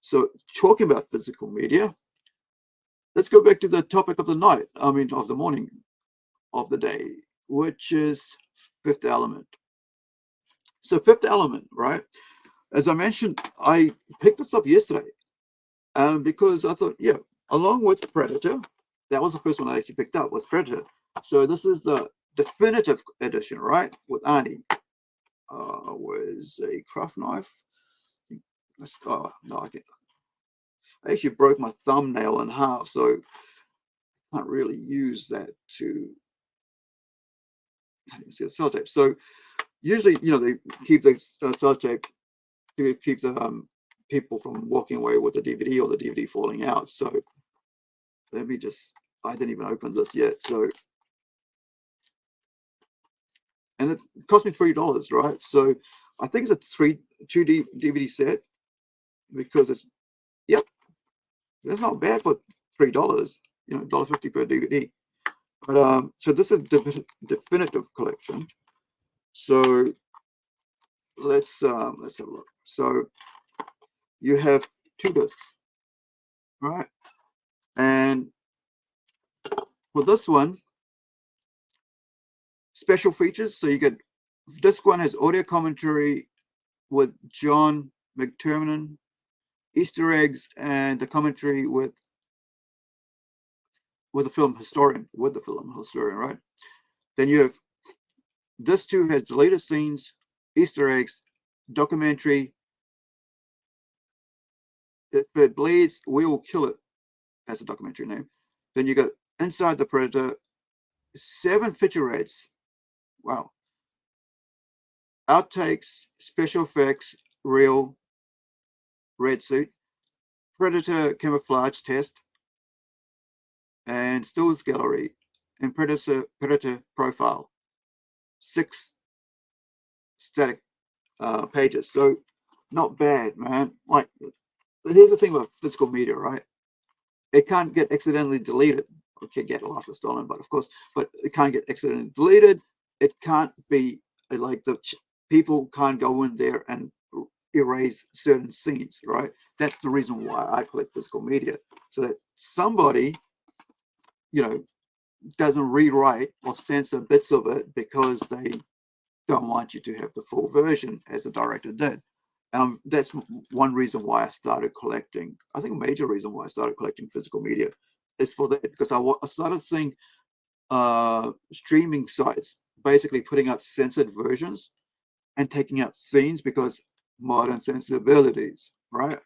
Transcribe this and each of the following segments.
So talking about physical media, let's go back to the topic of the night, of the morning of the day, which is Fifth Element. So Fifth Element, right? As I mentioned, I picked this up yesterday because I thought, yeah, along with Predator, that was the first one I actually picked up, was Predator. So this is the definitive edition, right? With Arnie. Was a craft knife. Oh, no, I actually broke my thumbnail in half, so I can't really use that to see the sellotape. So usually, they keep the sellotape to keep the people from walking away with the DVD or the DVD falling out. So let me I didn't even open this yet. So, and it cost me $3, right? So I think it's a two DVD set, because yep, that's not bad for $3, $1.50 per DVD. But so this is definitive collection. So let's have a look. So you have 2 discs, right? And for this one, special features. So you get, disc 1 has audio commentary with John McTernan, Easter eggs, and the commentary with the film historian, right? Then you have disc 2 has deleted scenes, Easter eggs, documentary. If it bleeds, we will kill it. That's a documentary name. Then you got Inside the Predator, 7 featurettes. Wow. Outtakes, special effects, real, red suit, Predator camouflage test, and stills gallery, and Predator profile. 6 static pages. So not bad, man. Like, here's the thing about physical media, right? It can't get accidentally deleted. It can get lost or stolen, but it can't get accidentally deleted. It can't be like people can't go in there and erase certain scenes, right? That's the reason why I collect physical media, so that somebody, doesn't rewrite or censor bits of it because they don't want you to have the full version, as the director did. That's one reason why I started collecting. I think a major reason why I started collecting physical media is for that, because I started seeing streaming sites basically putting up censored versions and taking out scenes because modern sensibilities, right?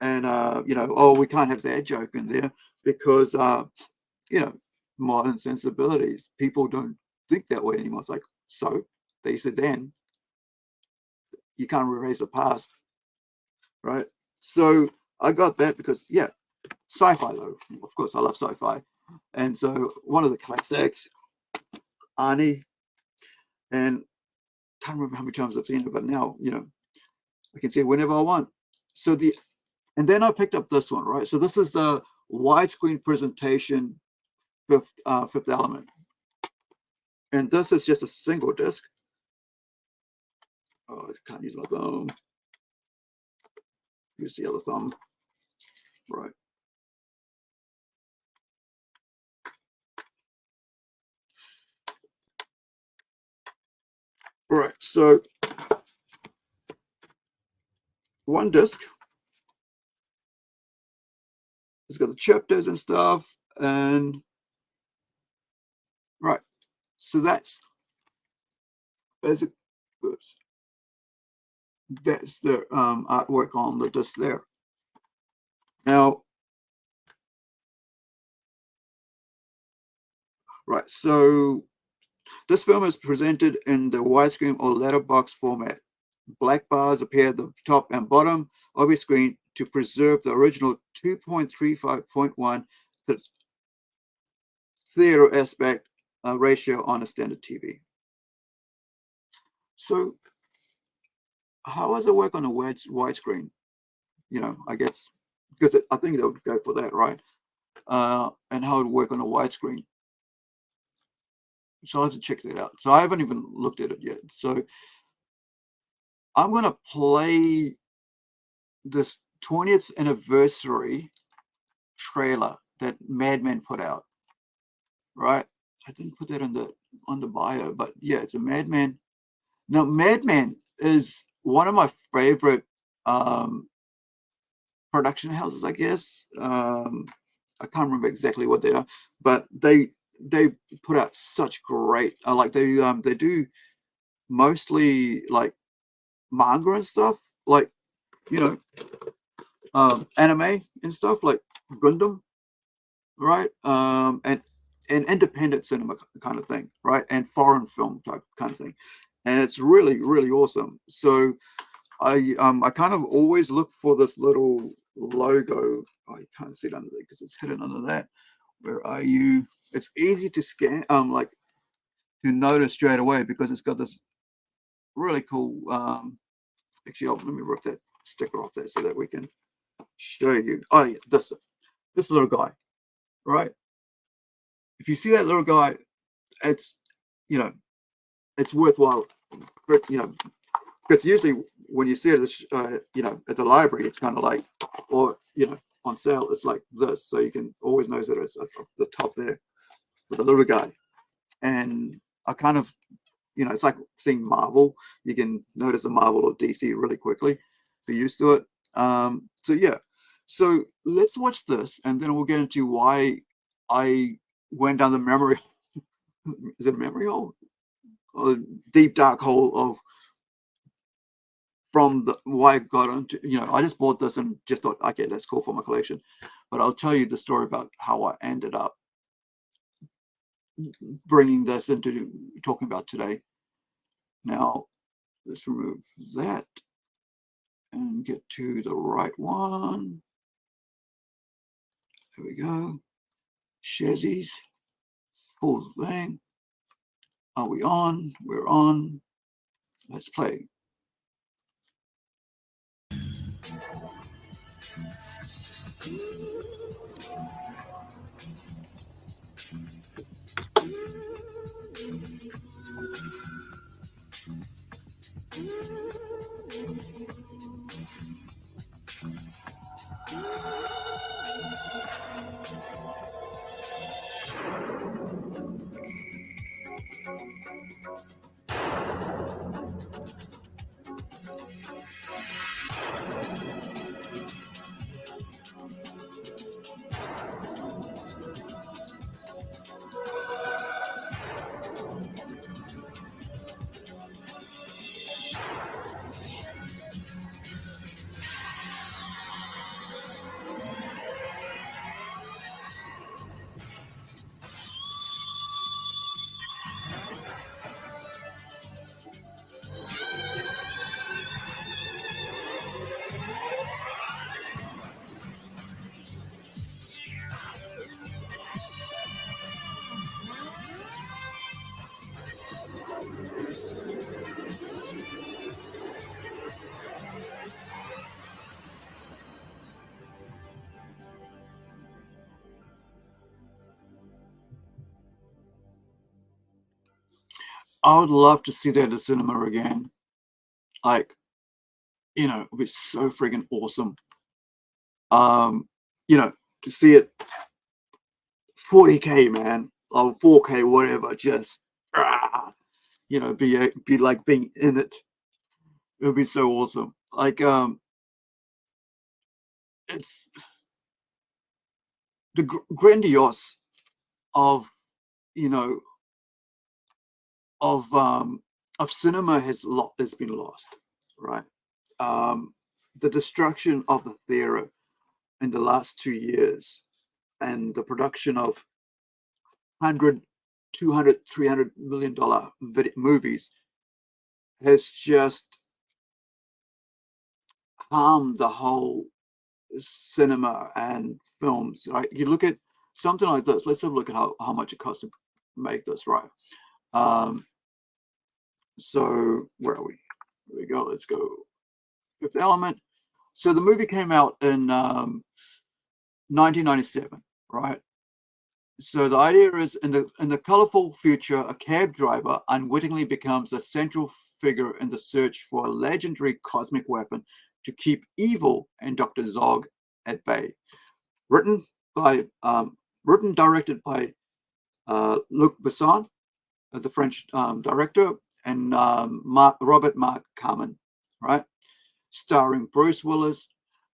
And we can't have that joke in there because modern sensibilities. People don't think that way anymore. It's like, so they said then you can't erase the past, right? So I got that because, yeah, sci-fi though. Of course, I love sci-fi. And so one of the classics, Arnie, and can't remember how many times I've seen it, but now, I can see it whenever I want. So and then I picked up this one, right? So this is the widescreen presentation, Fifth Element. And this is just a single disc. Oh, I can't use my thumb. Use the other thumb. Right. All right, so one disc. It's got the chapters and stuff, and right. So that's the artwork on the disc there. Now, right, so this film is presented in the widescreen or letterbox format. Black bars appear at the top and bottom of your screen to preserve the original 2.35.1 theater aspect ratio on a standard TV. So how does it work on a widescreen? I guess because I think they would go for that, right? And how it would work on a widescreen. So I'll have to check that out. So I haven't even looked at it yet. So I'm going to play this 20th anniversary trailer that Mad Men put out, right? I didn't put that on the bio, but yeah, it's a Mad Men. Now, Mad Men is one of my favorite production houses, I guess. I can't remember exactly what they are, but they put out such great like they do mostly like manga and stuff, like, you know, anime and stuff like Gundam, right? And independent cinema kind of thing, right? And foreign film type kind of thing. And it's really, really awesome. So I kind of always look for this little logo. Oh, you can't see it under there because it's hidden under that. Where are you? It's easy to scan, like to notice straight away because it's got this really cool. Actually, let me rip that sticker off there so that we can show you. Oh yeah, this little guy, right? If you see that little guy, it's, you know, it's worthwhile. You know, because usually when you see it, you know, at the library, it's kind of like, or, you know, on sale, it's like this. So you can always notice that it's at the top there with a little guy. And I kind of, you know, it's like seeing Marvel. You can notice a Marvel or DC really quickly. Be used to it. So yeah. So let's watch this, and then we'll get into why I went down the memory. Is it a memory hole? Or deep dark hole of from the why I got into, you know, I just bought this and just thought, okay, that's cool for my collection. But I'll tell you the story about how I ended up bringing this into talking about today. Now, let's remove that and get to the right one. There we go. Sharesies. Full thing. Are we on? We're on. Let's play. I would love to see that in the cinema again. Like, you know, it would be so freaking awesome. You know, to see it 40K, man, or 4K, whatever, just, you know, be like being in it. It would be so awesome. Like, it's the grandiose of, you know, of cinema has been lost, right? The destruction of the theater in the last 2 years and the production of 100, 200, $300 million movies has just harmed the whole cinema and films, right? You look at something like this. Let's have a look at how much it costs to make this, right? So where are we? Here we go. Let's go. Fifth Element. So the movie came out in 1997, right? So the idea is in the colorful future, a cab driver unwittingly becomes a central figure in the search for a legendary cosmic weapon to keep evil and Dr. Zog at bay. Written, directed by Luc Besson, the French director, and Robert Mark Kamen, right? Starring Bruce Willis,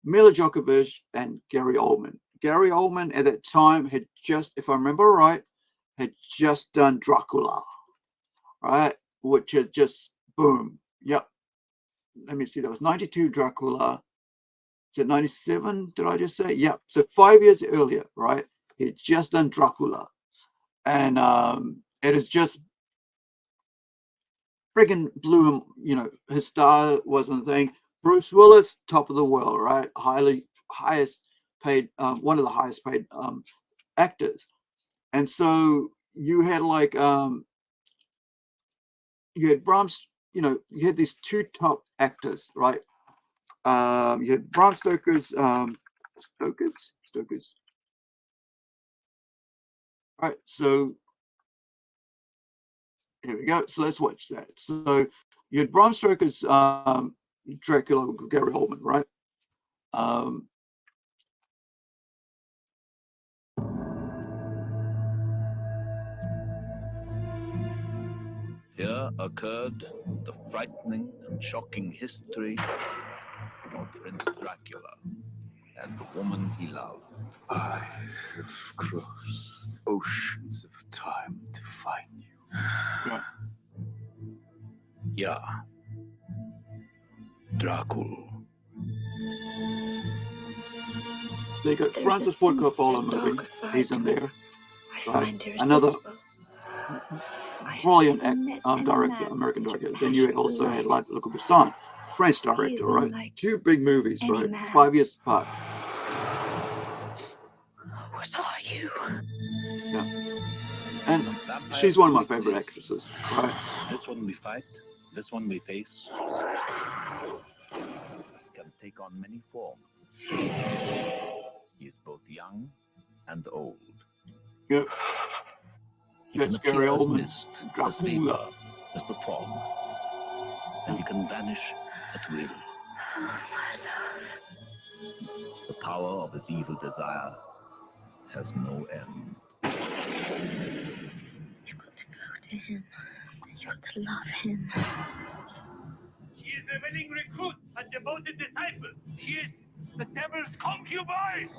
Mila Djokovic, and Gary Oldman. Gary Oldman at that time had just, if I remember right, had just done Dracula, right? Which is just boom. Yep. Let me see. That was 92 Dracula. Is it 97? Did I just say? Yep. So 5 years earlier, right? He had just done Dracula. And it is just friggin' blew him, his star wasn't a thing. Bruce Willis, top of the world, right? Highest paid, one of the highest paid actors. And so you had like, you had you had these two top actors, right? You had Bram Stoker's, Stoker's. All right, so here we go. So let's watch that. So you had Bram Stoker's Dracula with Gary Oldman, right? Here occurred the frightening and shocking history of Prince Dracula and the woman he loved. I have crossed oceans of time to find you. Yeah. Dracula. So you got Francis Ford Coppola movie. He's in there. Right? Another brilliant director, American director. Then you had also had like Luc Besson, French director, right? Two big movies, right? 5 years apart. What are you? Yeah. And she's one of my favorite actresses, right? This one we fight, this one we face. Can take on many forms. He is both young and old. Yep. That's Gary Oldman. As vapor, as the fog. And he can vanish at will. The power of his evil desire has no end. You've got to go to him. You've got to love him. She is a willing recruit, a devoted disciple. She is the devil's concubine.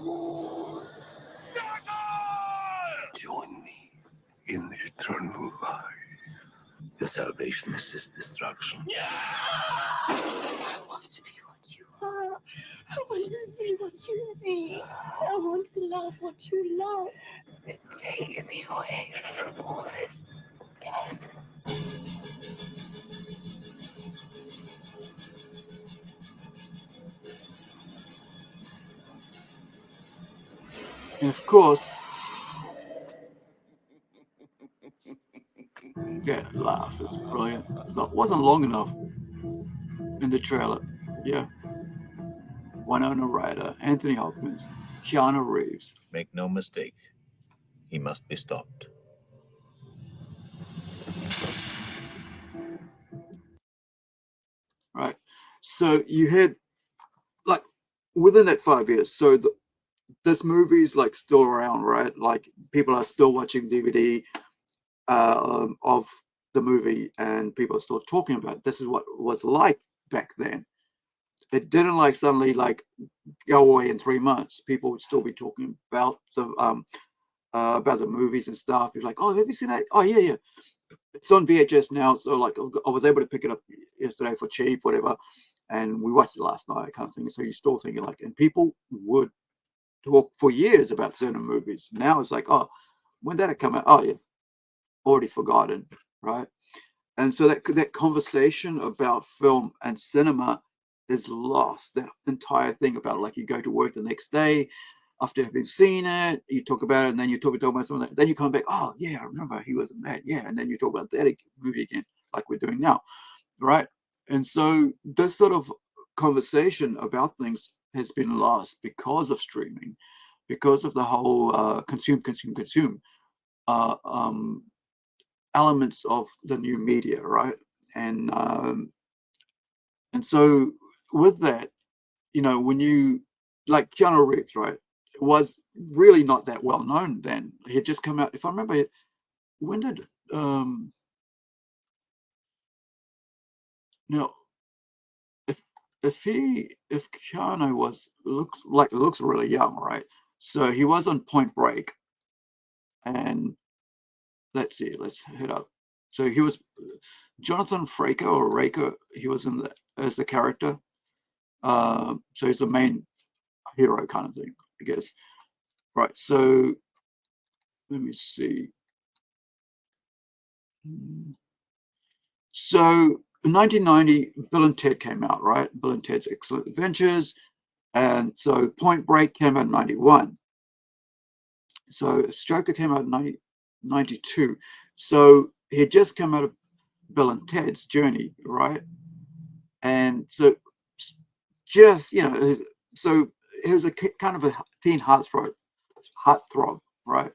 Join me in eternal life. Your salvation is his destruction. Yeah! I want to be what you are. I want to see what you see. I want to love what you love. Take me away from all this death. And of course, that laugh is brilliant. Wasn't long enough in the trailer. Yeah. Winona Ryder, Anthony Hopkins, Keanu Reeves. Make no mistake, he must be stopped. Right. So you had like within that 5 years. So this movie's like still around, right? Like people are still watching DVD of the movie, and people are still talking about it. This is what it was like back then. It didn't like suddenly like go away in 3 months. People would still be talking about the movies and stuff. You're like, oh, have you seen that? Oh yeah. It's on VHS now, so like I was able to pick it up yesterday for cheap, whatever, and we watched it last night, kind of thing. So you're still thinking like, and people would talk for years about certain movies. Now it's like, oh, when did it come out? Oh yeah, already forgotten, right? And so that conversation about film and cinema is lost. That entire thing about like you go to work the next day after having seen it, you talk about it, and then you talk about something. Then you come back, oh yeah, I remember he was in that, yeah, and then you talk about that movie again, like we're doing now, right? And so this sort of conversation about things has been lost because of streaming, because of the whole consume elements of the new media, right? And so with that, you know, when you like Keanu Reeves, right? It was really not that well known then. He had just come out. If I remember, when did now if if Keanu looks really young, right? So he was on Point Break, and let's see, let's hit up. So he was Jonathan Frakes or Raker. He was in the as the character. So he's the main hero kind of thing, I guess. Right. So let me see. So in 1990, Bill and Ted came out, right? Bill and Ted's Excellent Adventures. And so Point Break came out in 91. So Stoker came out in 92. So he had just come out of Bill and Ted's Journey, right? And so just, you know, so it was a kind of a teen heartthrob, right?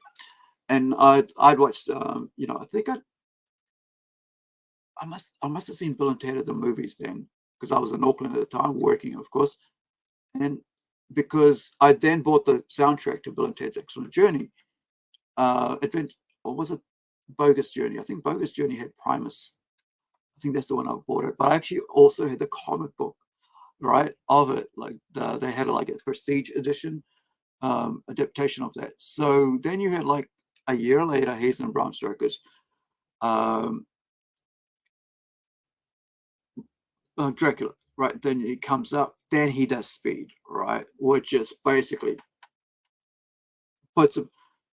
And I'd watched, you know, I think I must have seen Bill and Ted at the movies then, because I was in Auckland at the time, working, of course. And because I then bought the soundtrack to Bill and Ted's Excellent Journey, Adventure, or was it Bogus Journey? I think Bogus Journey had Primus. I think that's the one I bought it. But I actually also had the comic book, right, of it. Like they had like a prestige edition adaptation of that. So then you had like a year later, Hayes and Bram Stoker's Dracula, right? Then he comes up, then he does Speed, right, which is basically puts him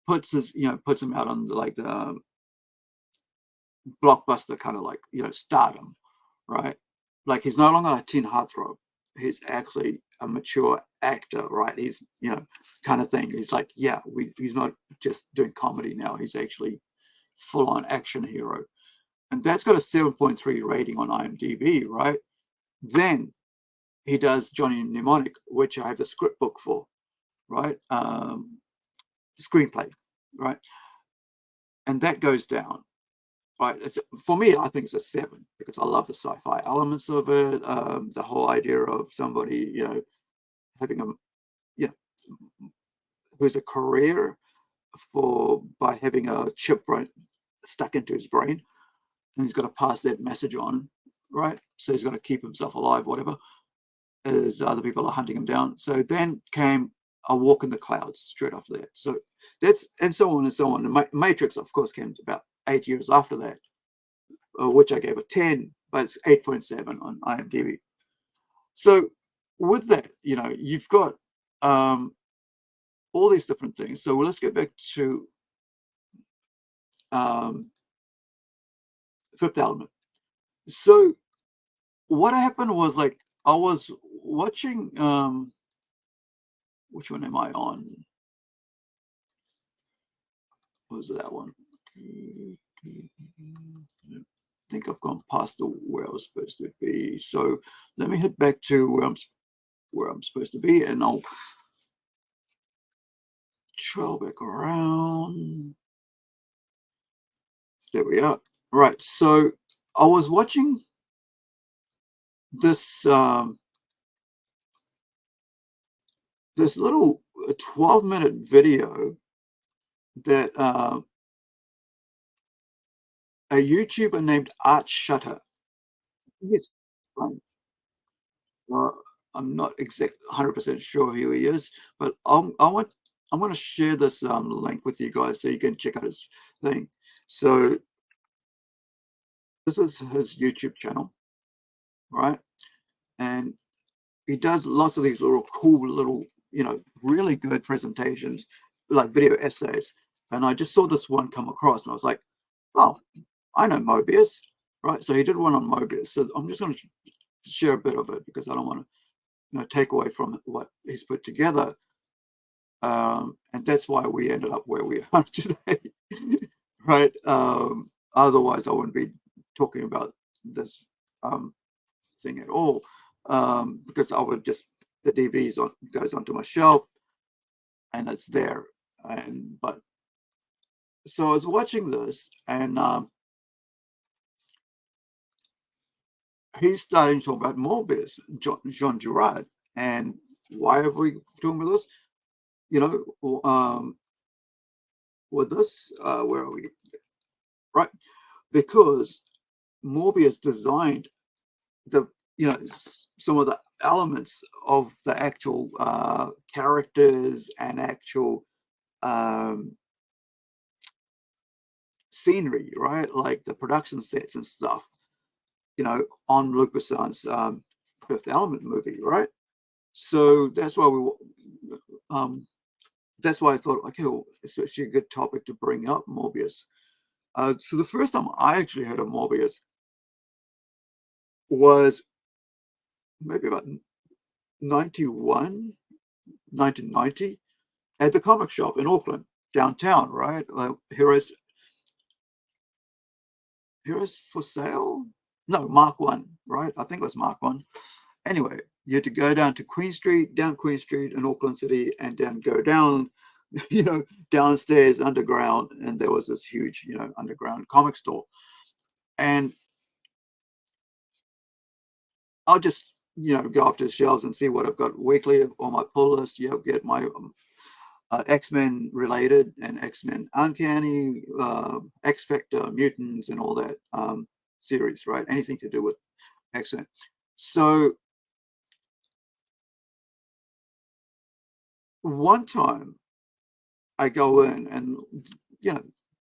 puts him out on like the blockbuster kind of like, you know, stardom, right? Like he's no longer a teen heartthrob. He's actually a mature actor, right? He's, you know, kind of thing. He's like, yeah, he's not just doing comedy now. He's actually full on action hero. And that's got a 7.3 rating on IMDb, right? Then he does Johnny Mnemonic, which I have the script book for, right? Screenplay, right? And that goes down, right? It's, for me, I think it's a 7 because I love the sci-fi elements of it. The whole idea of somebody, you know, having a, you know, who's a career by having a chip brain stuck into his brain, and he's got to pass that message on, right? So he's got to keep himself alive, whatever, as other people are hunting him down. So then came A Walk in the Clouds straight after that. So that's, and so on and so on. And Matrix, of course, came about 8 years after that, which I gave a 10, but it's 8.7 on IMDb. So with that, you know, you've got all these different things. So let's get back to Fifth Element. So what happened was, like, I was watching, which one am I on? What was that one? I think I've gone past where I was supposed to be. So let me head back to where I'm supposed to be, and I'll trail back around. There we are. Right. So I was watching this this little 12-minute video that a YouTuber named Art Shutter. Yes. I'm not 100% sure who he is, but I'm going to share this link with you guys so you can check out his thing. So this is his YouTube channel, right? And he does lots of these cool little, you know, really good presentations, like video essays. And I just saw this one come across, and I was like, oh, I know MOEBIUS, right? So he did one on MOEBIUS. So I'm just going to share a bit of it because I don't want to, you know, take away from what he's put together. And that's why we ended up where we are today, right? Otherwise, I wouldn't be talking about this thing at all, because I would just, the DVs goes onto my shelf and it's there. And but so I was watching this, and he's starting to talk about MOEBIUS, Jean Girard, And why are we doing with this? You know, with this, where are we? Right, because Morbius designed the some of the elements of the actual characters and actual scenery, right? Like the production sets and stuff, on Lucas's Fifth Element movie, right? So that's why that's why I thought, okay, well, it's actually a good topic to bring up, Morbius. So the first time I actually heard of Morbius was maybe about 1990, at the comic shop in Auckland, downtown, right? Heroes for Sale? No, Mark One, right? I think it was Mark One. Anyway, you had to go down to Queen Street, down Queen Street in Auckland City, and then go down, downstairs underground, and there was this huge, underground comic store. And I'll just, go up to the shelves and see what I've got weekly on my pull list. Get my X-Men related and X-Men Uncanny, X-Factor, Mutants, and all that series, right? Anything to do with X-Men. So one time I go in and,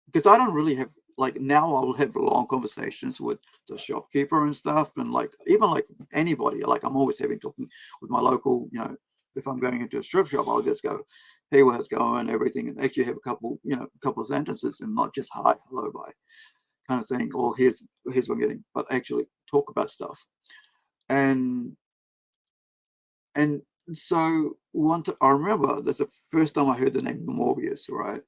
because I don't really have, like, now I'll have long conversations with the shopkeeper and stuff, and even like anybody, like I'm always talking with my local, if I'm going into a strip shop, I'll just go, hey, how's it going, everything, and actually have a couple of sentences, and not just hi, hello, bye kind of thing, or here's what I'm getting, but actually talk about stuff. And so I remember that's the first time I heard the name Morbius, right?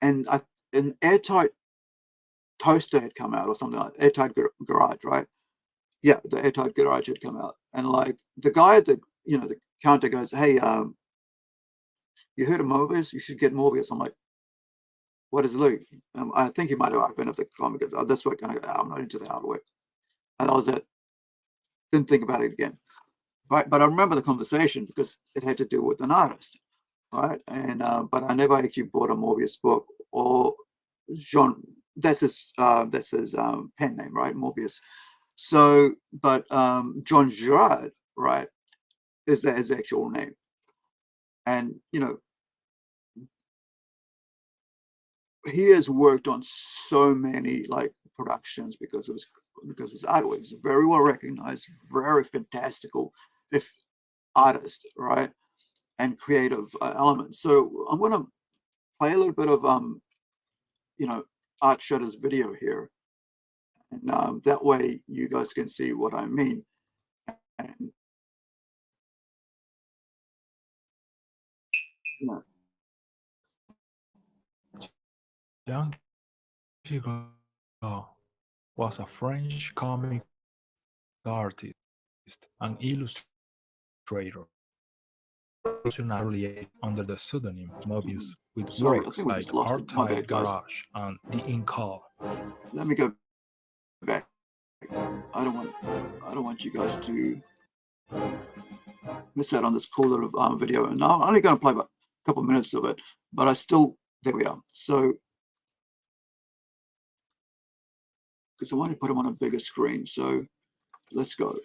And an airtight toaster had come out, or something like airtight garage, right? Yeah, the airtight garage had come out, and like the guy at the the counter goes, hey, you heard of Moebius? You should get Morbius. I'm like, what is Luke? I think he might have opened up the comic. Oh, that's what I'm not into the artwork. And that was it. Didn't think about it again. Right. But I remember the conversation because it had to do with an artist. Right. And but I never actually bought a Morbius book, or John. That's his pen name, right? Morbius. So, but John Girard, right, is that his actual name? And he has worked on so many like productions because his artwork is very well recognized, very fantastical, if artist, right, and creative elements. So I'm going to play a little bit of Art Shutter's video here, and that way you guys can see what I mean. And Young Girauд was a French comic artist and illustrator, revolutionary under the pseudonym Moebius, with sorry, I works think we like just lost it. My Artide bad, guys. Garage and The Incal. Let me go back. I don't want you guys to miss out on this cool little video. And I'm only going to play about a couple of minutes of it, but there we are. So, because I want to put them on a bigger screen. So let's go.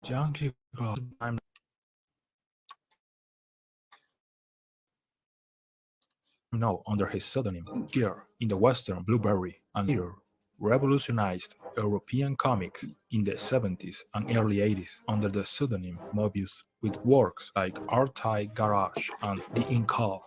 Young Girauд known under his pseudonym Gear in the Western Blueberry, and later revolutionized European comics in the 70s and early 80s under the pseudonym Moebius, with works like Artide Garage and The Incal.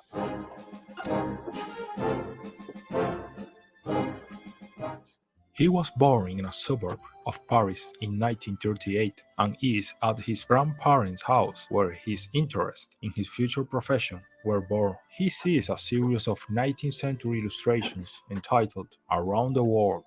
He was born in a suburb of Paris in 1938 and is at his grandparents' house where his interest in his future profession were born. He sees a series of 19th century illustrations entitled Around the World.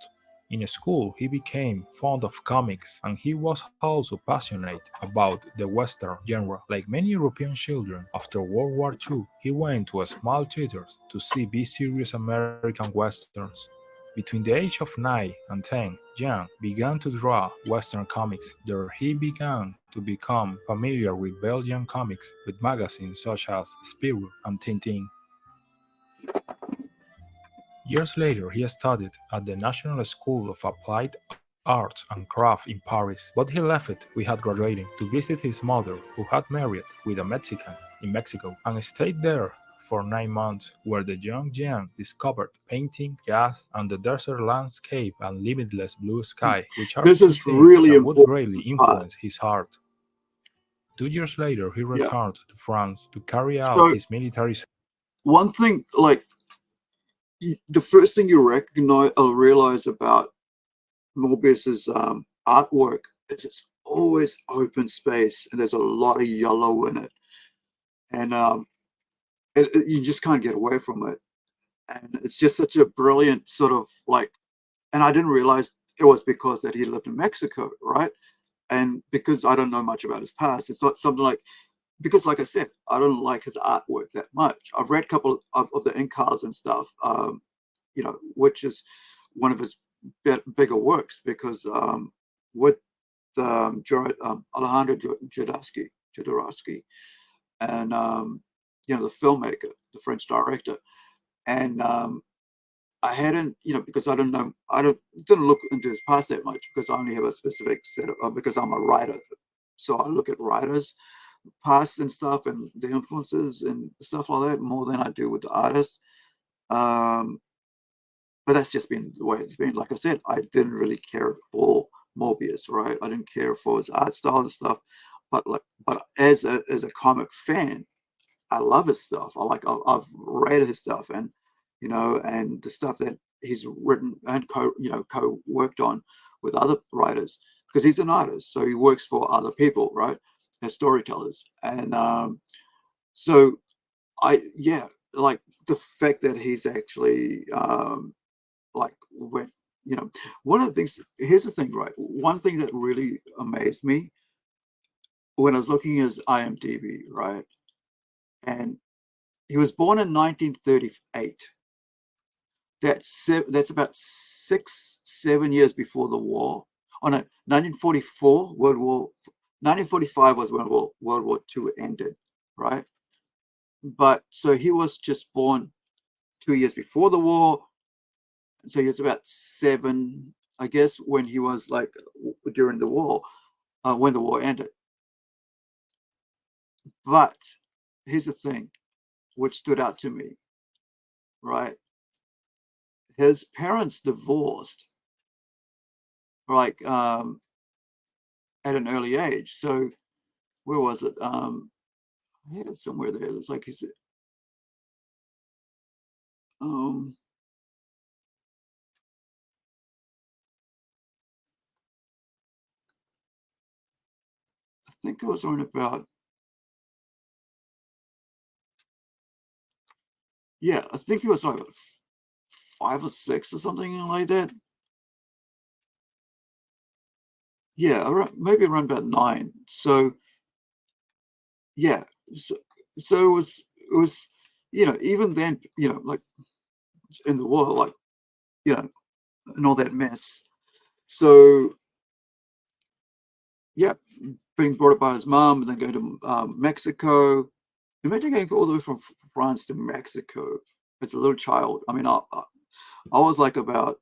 In school, he became fond of comics, and he was also passionate about the Western genre. Like many European children, after World War II, he went to small theaters to see B-series American Westerns. Between the age of 9 and 10, Jean began to draw Western comics. There he began to become familiar with Belgian comics, with magazines such as Spirou and Tintin. Years later, he studied at the National School of Applied Arts and Craft in Paris, but he left it without graduating to visit his mother, who had married with a Mexican in Mexico, and stayed there for 9 months, where the young Jean discovered painting, jazz, and the desert landscape and limitless blue sky, which are This two is things really that would important greatly part. influence his art. 2 years later, he Yeah. returned to France to carry out So his military. one thing, like the first thing you recognize or realize about Moebius's artwork is it's always open space, and there's a lot of yellow in it, and you just can't get away from it. And it's just such a brilliant sort of like, and I didn't realize it was because that he lived in Mexico, right? And because I don't know much about his past, it's not something like, because like I said, I don't like his artwork that much. I've read a couple of the Incals and stuff, you know, which is one of his bigger works, because with Alejandro Jodorowsky, and you know, the filmmaker, the French director, and I hadn't, you know, because I don't know, didn't look into his past that much, because I only have a specific set of, because I'm a writer, so I look at writers past and stuff, and the influences and stuff like that, more than I do with the artist. But that's just been the way it's been. Like I said, I didn't really care for Moebius, right? I didn't care for his art style and stuff. But as a comic fan, I love his stuff. I've read his stuff, and you know, and the stuff that he's written and co worked on with other writers, because he's an artist, so he works for other people, right, as storytellers. And so yeah, like the fact that he's actually like when, you know, one of the things, here's the thing, right? One thing that really amazed me when I was looking at his IMDb, right? And he was born in 1938. That's about 6-7 years before the war. Oh no, 1944, 1945 was when World War II ended, right? But so he was just born 2 years before the war. So he was about 7, I guess, when he was like during the war, when the war ended. But here's the thing, which stood out to me, right? His parents divorced, like at an early age. So where was it? Yeah, somewhere there. It's like he said, um, I think it was around about, yeah, I think he was like 5 or 6 or something like that. Yeah, maybe around about 9. So yeah, so it was, you know, even then, you know, like in the war, like, you know, and all that mess. So yeah, being brought up by his mom, and then going to Mexico. Imagine going all the way from France to Mexico as a little child. I mean, I was like about,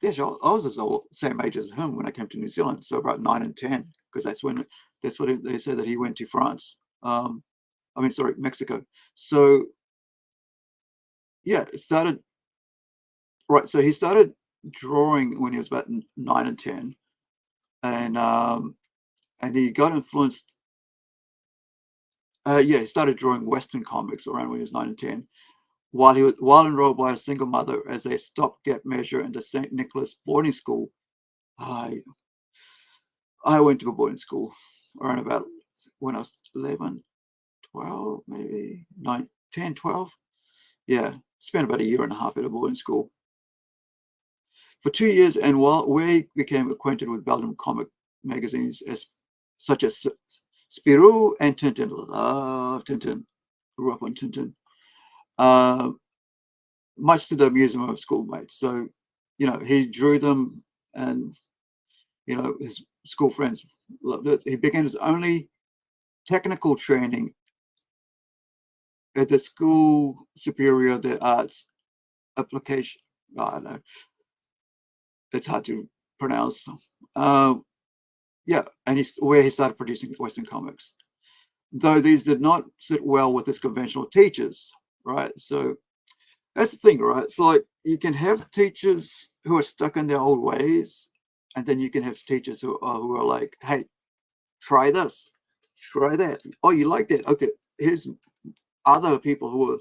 yeah, I was the same age as him when I came to New Zealand, so about 9 and 10, because that's what they said, that he went to France. I mean, sorry, Mexico. So yeah, it started right. So he started drawing when he was about 9 and 10, and he got influenced. Yeah, he started drawing Western comics around when he was 9 and 10, while enrolled by a single mother as a stopgap measure in the St. Nicholas boarding school. I went to a boarding school around about when I was 11, 12, maybe 9, 10, 12. Yeah, spent about a year and a half at a boarding school for 2 years, and where he became acquainted with Belgian comic magazines such as Spirou and Tintin. Love Tintin. Grew up on Tintin. much to the amusement of schoolmates. So, you know, he drew them, and, you know, his school friends loved it. He began his only technical training at the School Superior de Arts Application. I don't know. It's hard to pronounce. Yeah, and where he started producing Western comics. Though these did not sit well with his conventional teachers, right? So that's the thing, right? It's like you can have teachers who are stuck in their old ways, and then you can have teachers who are like, hey, try this, try that. Oh, you like that? Okay, here's other people who are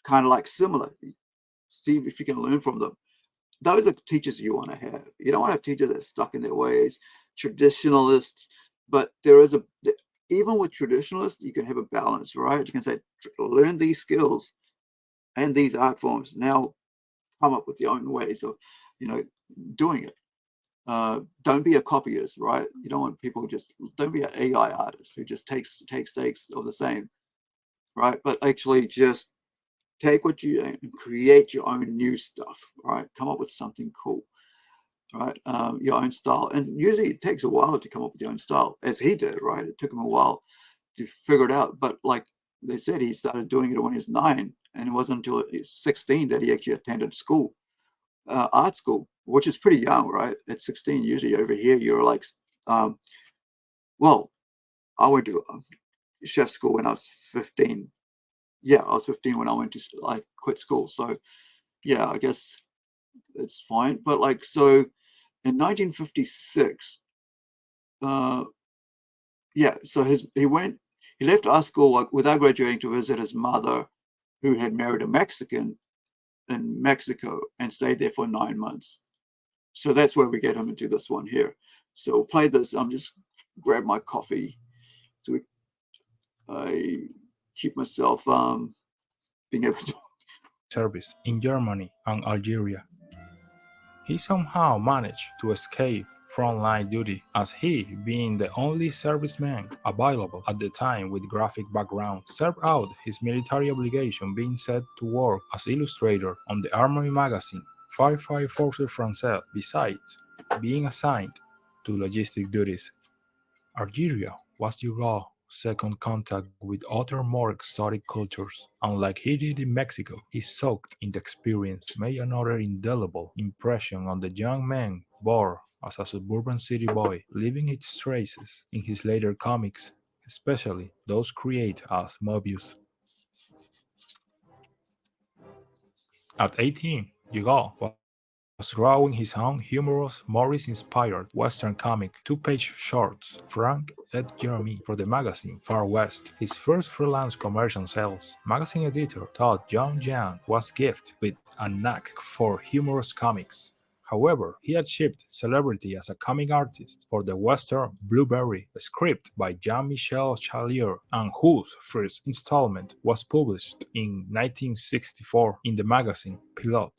kind of like similar. See if you can learn from them. Those are teachers you want to have. You don't want to have teachers that are stuck in their ways, traditionalists. But there is even with traditionalists, you can have a balance, right? You can say, learn these skills and these art forms. Now come up with your own ways of, you know, doing it. Don't be a copyist, right? You don't want people don't be an AI artist who just takes takes of the same, right? But actually just take what you and create your own new stuff, right? Come up with something cool, right? Your own style. And usually it takes a while to come up with your own style, as he did, right? It took him a while to figure it out. But like they said, he started doing it when he was 9, and it wasn't until he was 16 that he actually attended school, art school, which is pretty young, right? At 16, usually over here, you're like, well, I went to chef school when I was 15. Yeah, I was 15 when I went to, like, quit school. So yeah, I guess it's fine. But like, so in 1956, yeah, so he left art school without graduating to visit his mother, who had married a Mexican in Mexico and stayed there for 9 months. So that's where we get him into this one here. So we'll play this. I'm just grab my coffee so I keep myself being able to. Service in Germany and Algeria. He somehow managed to escape frontline duty, as he, being the only serviceman available at the time with graphic background, served out his military obligation, being set to work as illustrator on the armory magazine Firefighter Forces Français, besides being assigned to logistic duties. Algeria was GIRAUD's second contact with other more exotic cultures. Unlike he did in Mexico, he soaked in the experience, made another indelible impression on the young man born as a suburban city boy, leaving its traces in his later comics, especially those created as MOEBIUS. At 18, Gigal was drawing his own humorous, Morris-inspired Western comic, two-page shorts, Frank et Jeremy, for the magazine Far West. His first freelance commercial sales. Magazine editor thought John Yang was gifted with a knack for humorous comics. However, he achieved celebrity as a comic artist for the Western Blueberry, a script by Jean-Michel Chalier, and whose first installment was published in 1964 in the magazine Pilot.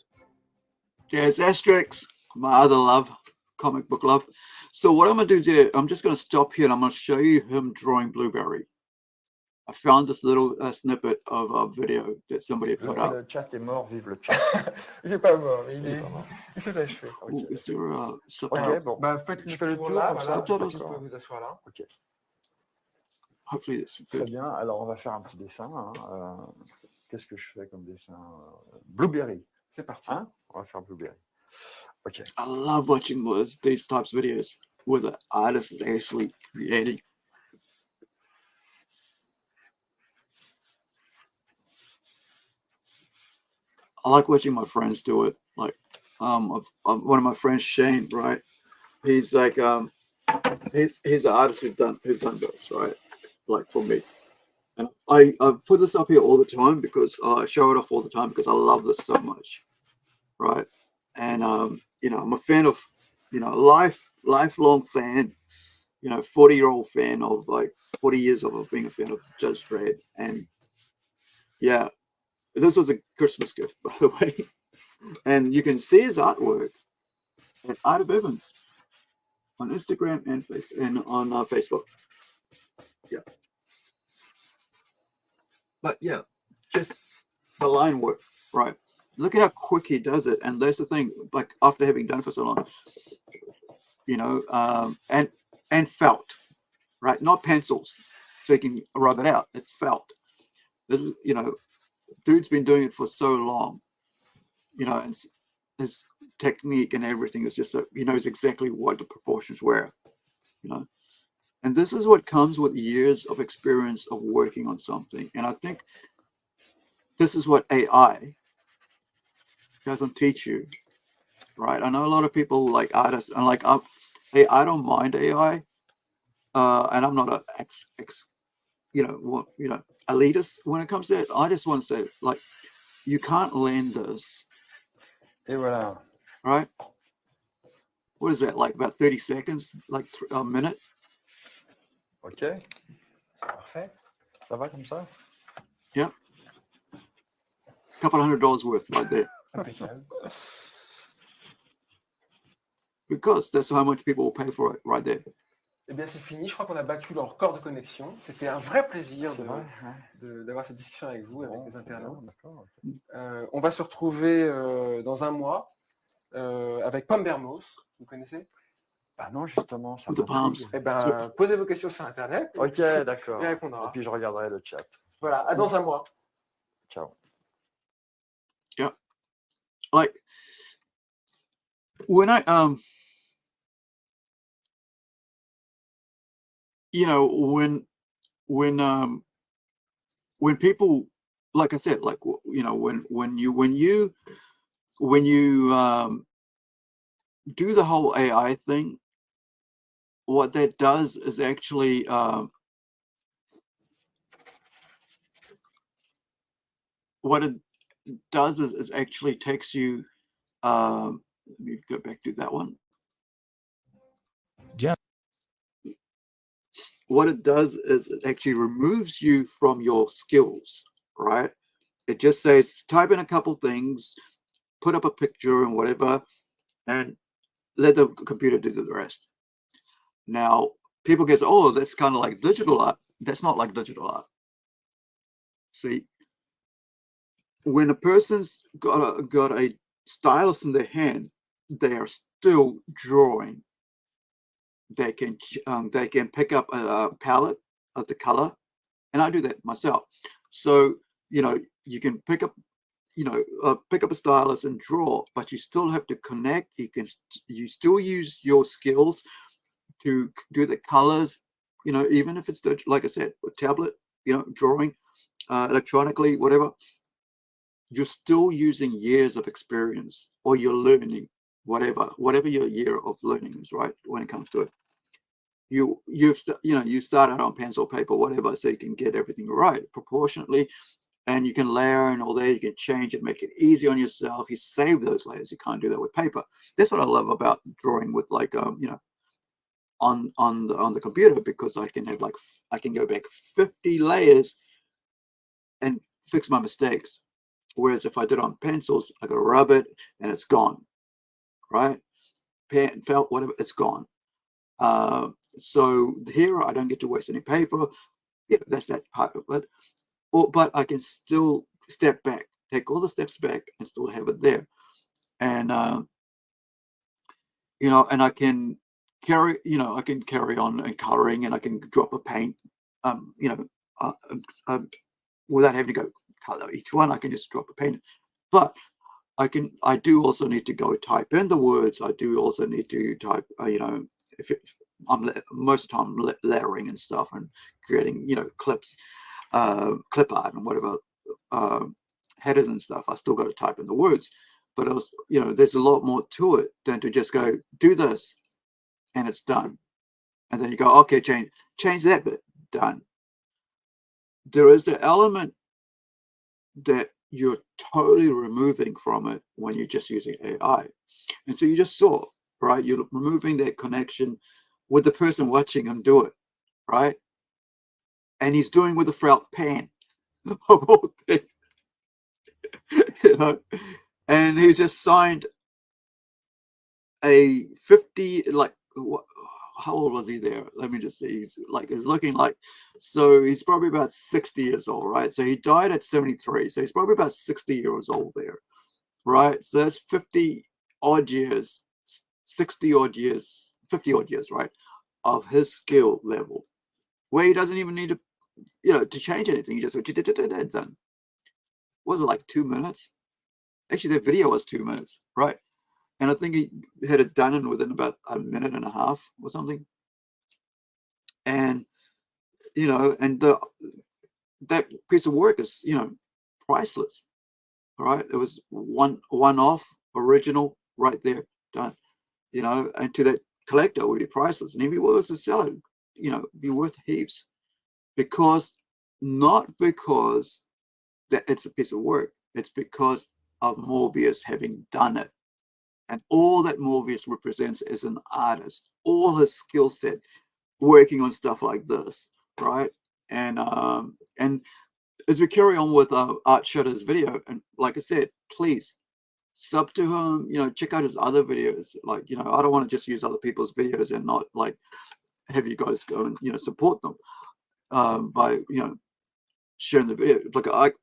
There's Asterix, my other love, comic book love. So what I'm going to do there, I'm just going to stop here and I'm going to show you him drawing Blueberry. I found this little snippet of a video that somebody had put up. Le chat est mort, vive le chat. Il est pas mort, mais il s'est achevé. Ooh, is there a Ok, subtitle? bon. Bah, faites Je fais le tour là, comme voilà, ça. Subtitles. vous pouvez vous asseoir là. Ok, Hopefully this is très good. bien. Alors, on va faire un petit dessin. Qu'est-ce que je fais comme dessin? Blueberry. C'est parti. Hein? On va faire Blueberry. Ok. I love watching these types of videos where the artist is actually creating. I like watching my friends do it. Like, one of my friends, Shane, right? He's like, he's an artist who's done this, right? Like, for me, and I put this up here all the time because I show it off all the time because I love this so much, right? And you know, I'm a fan of, you know, lifelong fan, you know, 40-year-old fan of, like, 40 years of being a fan of Judge Dredd. And yeah, this was a Christmas gift, by the way. And you can see his artwork at Art of Evans on Instagram and on Facebook. Yeah. But yeah, just the line work, right? look at how quick he does it. And that's the thing, like after having done it for so long, you know, and felt, right? Not pencils, so you can rub it out. It's felt. This is, you know, dude's been doing it for so long, you know, and his technique and everything is just so he knows exactly what the proportions were, you know. And this is what comes with years of experience of working on something. And I think this is what AI doesn't teach you, right? I know a lot of people like artists and like, hey, I don't mind AI, and I'm not a elitist when it comes to it. I just want to say, like, you can't learn this, Et voilà. right? What is that, like about 30 seconds, like a minute? OK. Parfait. Ça va comme ça? Yeah. A couple $100 worth right there. Impeccable. Because that's how much people will pay for it right there. Eh bien, c'est fini. Je crois qu'on a battu leur record de connexion. C'était un vrai plaisir C'est vrai, d'avoir cette discussion avec vous, avec Bon, les internautes. d'accord. On va se retrouver dans un mois avec Pomme Bermos. Vous connaissez? Ah non, justement, ça With the palms. m'intrigue. Eh ben, posez vos questions sur Internet. OK, d'accord. Il répondra. Et puis je regarderai le chat. Voilà, à dans un mois. Ciao. Yeah. Like when I you know, when people, like I said, like, you know, when you do the whole AI thing, what that does is actually what it does is actually takes you let me go back to that one. Yeah. What it does is it actually removes you from your skills, right? It just says type in a couple things, put up a picture and whatever, and let the computer do the rest. Now, people get, oh, that's kind of like digital art. That's not like digital art. See, when a person's got a stylus in their hand, they are still drawing. They can pick up a palette of the color, and I do that myself. So, you know, you can pick up a stylus and draw, but you still have to connect. You still use your skills to do the colors, you know, even if it's like I said, a tablet, you know, drawing electronically, whatever. You're still using years of experience, or you're learning whatever your year of learning is, right? When it comes to it, you start out on pencil, paper, whatever, so you can get everything right proportionately, and you can layer and all that. You can change it, make it easy on yourself. You save those layers. You can't do that with paper. That's what I love about drawing with, like, you know, on the computer, because I can go back 50 layers and fix my mistakes. Whereas if I did it on pencils, I got to rub it and it's gone, right? Pen, felt, whatever, it's gone. So here I don't get to waste any paper. Yeah, that's that part of it. But I can still step back, take all the steps back, and still have it there. And you know, and I can carry on and coloring, and I can drop a paint, you know, without having to go color each one. I can just drop a paint. But I do also need to go type in the words. I do also need to type, you know, I'm most of the time lettering and stuff, and creating, you know, clips, clip art and whatever, headers and stuff. I still got to type in the words. But also, you know, there's a lot more to it than to just go do this and it's done. And then you go, okay, change that bit, done. There is the element that you're totally removing from it when you're just using AI. And so you just saw, right? You're removing that connection with the person watching him do it, right? And he's doing with a felt pen of all things, you know. And he's just signed a 50, like, how old was he there? Let me just see. He's looking like, so he's probably about 60 years old, right? So he died at 73. So he's probably about 60 years old there. right? So that's 50 odd years, 60 odd years, 50 odd years, right, of his skill level, where he doesn't even need to, to change anything. He just done. Was it like 2 minutes? Actually, that video was 2 minutes, right? And I think he had it done in within about a minute and a half or something. And and that piece of work is priceless. All right, it was one-off, original, right there, done. And to that collector, it would be priceless. And if he was to sell it, be worth heaps, not because that it's a piece of work, it's because of MOEBIUS having done it. And all that MOEBIUS represents as an artist, all his skill set, working on stuff like this, right? And as we carry on with Art Shutter's video, and like I said, please sub to him, check out his other videos. Like, I don't want to just use other people's videos and not like have you guys go and support them by sharing the video. Like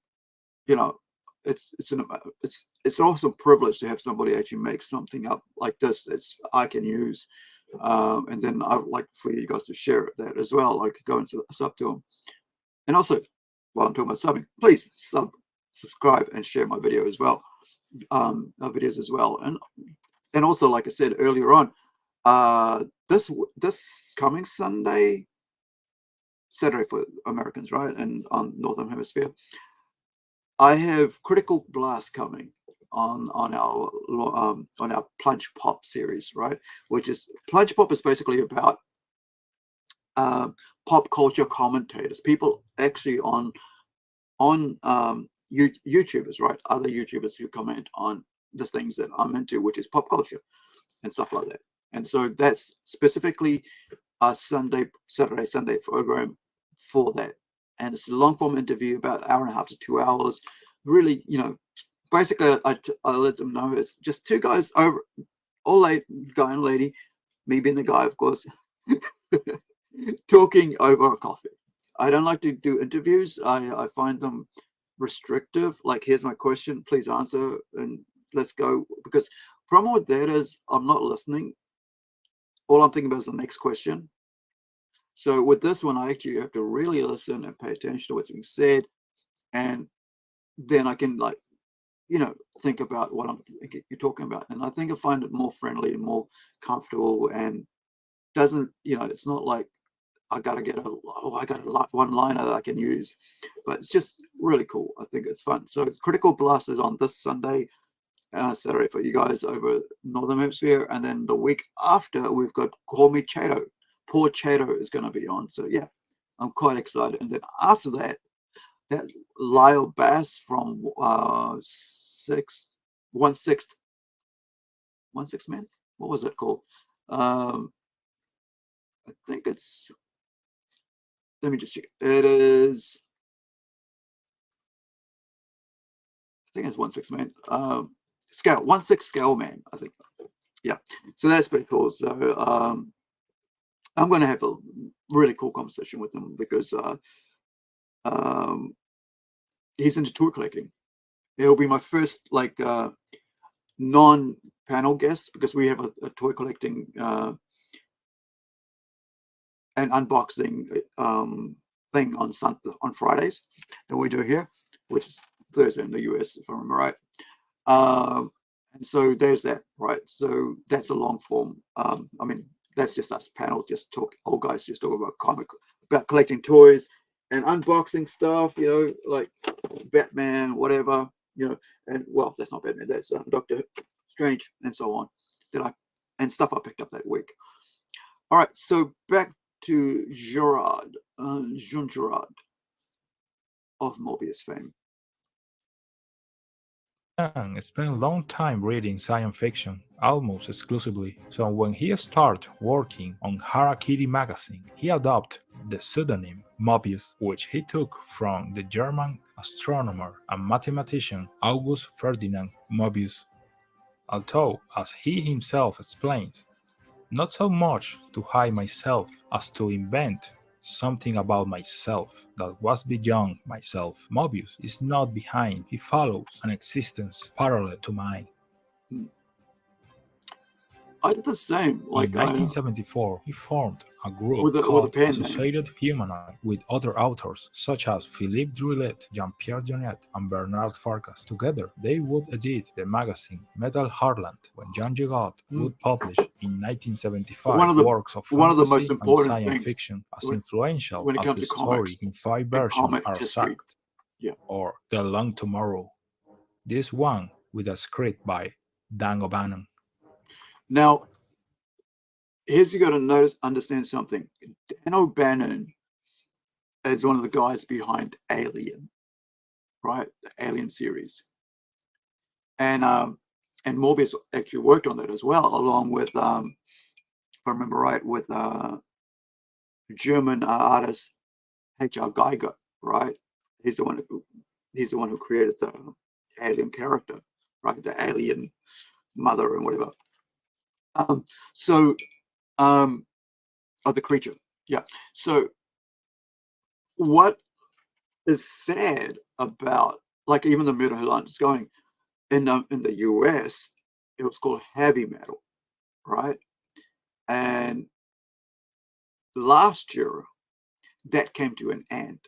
it's an awesome privilege to have somebody actually make something up like this that I can use, and then I would like for you guys to share that as well. Like, go and sub to them. And also, while I'm talking about subbing, please subscribe and share my video as well, videos as well. And also, like I said earlier on, this coming Saturday for Americans, right, and on Northern Hemisphere, I have Critical Blast coming on our Plunge Pop series, right? Which is Plunge Pop is basically about pop culture commentators, people actually on YouTubers, right? Other YouTubers who comment on the things that I'm into, which is pop culture and stuff like that. And so that's specifically a Saturday, Sunday program for that. And it's a long form interview, about an hour and a half to 2 hours. Really, basically I let them know it's just two guys over, all guy and lady, me being the guy, of course, talking over a coffee. I don't like to do interviews. I find them restrictive. Like, here's my question, please answer, and let's go. Because problem with that is I'm not listening. All I'm thinking about is the next question. So with this one, I actually have to really listen and pay attention to what's being said, and then I can, like, think about what you're talking about. And I think I find it more friendly and more comfortable, and doesn't, it's not like I got a one-liner that I can use, but it's just really cool. I think it's fun. So Critical Blast is on this Sunday, Saturday for you guys over Northern Hemisphere, and then the week after we've got Call Me Chato. Poor Chato is going to be on. So yeah, I'm quite excited. And then after that Lyle Bass from 1/6 Man. What was it called? I think it's. Let me just check. It is. I think it's 1/6 Man. Scale 1/6 Scale Man. I think. Yeah. So that's pretty cool. So I'm going to have a really cool conversation with him, because he's into toy collecting. It'll be my first non-panel guest, because we have a toy collecting and unboxing thing on Fridays that we do here, which is Thursday in the US, if I remember right. And so there's that, right? So that's a long form. I mean, that's just us panel, just talk, all guys just talk about collecting toys and unboxing stuff, like Batman, whatever, and well, that's not Batman, that's Doctor Strange, and so on, and stuff I picked up that week. All right, so back to GIRAUD, Jean Giraud of MOEBIUS fame. Yang spent a long time reading science fiction, almost exclusively, so when he started working on Harakiri magazine, he adopted the pseudonym MOEBIUS, which he took from the German astronomer and mathematician August Ferdinand Möbius. Although, as he himself explains, not so much to hide myself as to invent something about myself that was beyond myself. Moebius is not behind, he follows an existence parallel to mine. I did the same. In Like 1974, he formed a group with a called pen name. Associated Humanoid with other authors such as Philippe Druillet, Jean-Pierre Jeunet, and Bernard Farkas. Together, they would edit the magazine Metal Heartland, when Jean GIRAUD would publish in 1975 works of one of the fantasy most and important science things fiction as when- influential when it as comes the to story comics in 5 and versions comic are history. sacked, Yeah. or The Long Tomorrow. This one with a script by Dan O'Bannon. Now, here's you got to understand something. Dan O'Bannon is one of the guys behind Alien, right? The Alien series, and Morbius actually worked on that as well, along with if I remember right, with German artist H.R. Geiger, right? He's the one who created the alien character, right? The alien mother and whatever. Or the creature, yeah. So what is sad about, like, even the metal headlines going in the US, it was called heavy metal, right? And last year that came to an end.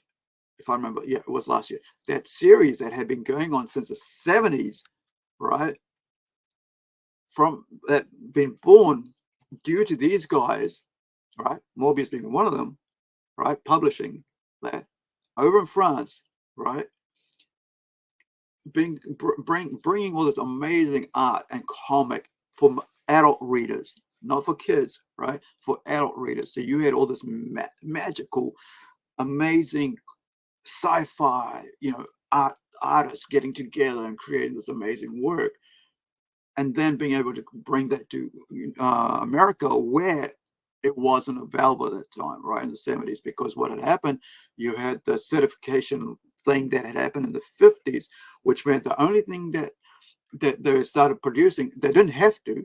If I remember, yeah, it was last year. That series that had been going on since the 70s, right? From that been born due to these guys, right? Morbius being one of them, right? Publishing that over in France, right? Bringing all this amazing art and comic for adult readers, not for kids, right? For adult readers. So you had all this magical, amazing sci-fi, artists getting together and creating this amazing work, and then being able to bring that to America, where it wasn't available at that time, right, in the 70s, because what had happened, you had the certification thing that had happened in the 50s, which meant the only thing that they started producing, they didn't have to,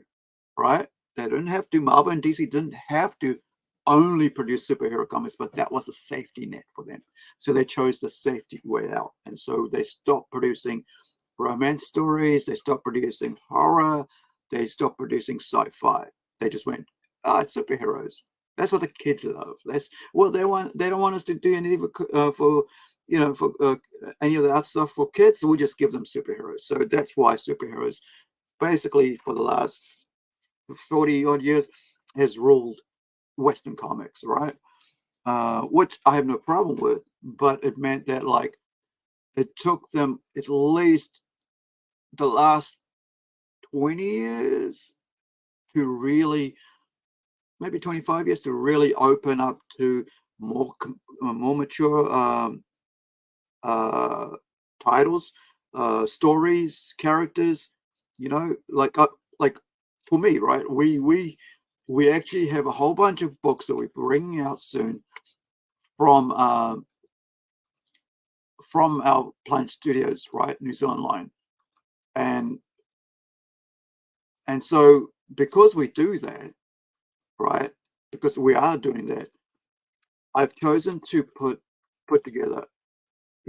right? They didn't have to. Marvel and DC didn't have to only produce superhero comics, but that was a safety net for them. So they chose the safety way out. And so they stopped producing romance stories, they stopped producing horror, they stopped producing sci-fi. They just went, it's superheroes. That's what the kids love. That's what they want. They don't want us to do anything for any of that stuff for kids. So we just give them superheroes. So that's why superheroes, basically for the last 40 odd years, has ruled Western comics, right? Which I have no problem with, but it meant that, like, it took them at least the last 20 years to really, maybe 25 years, to really open up to more mature titles, stories, characters. Like for me, right? We actually have a whole bunch of books that we're bringing out soon from our Plant Studios, right, New Zealand line, and so because we do that, right, because we are doing that, I've chosen to put together,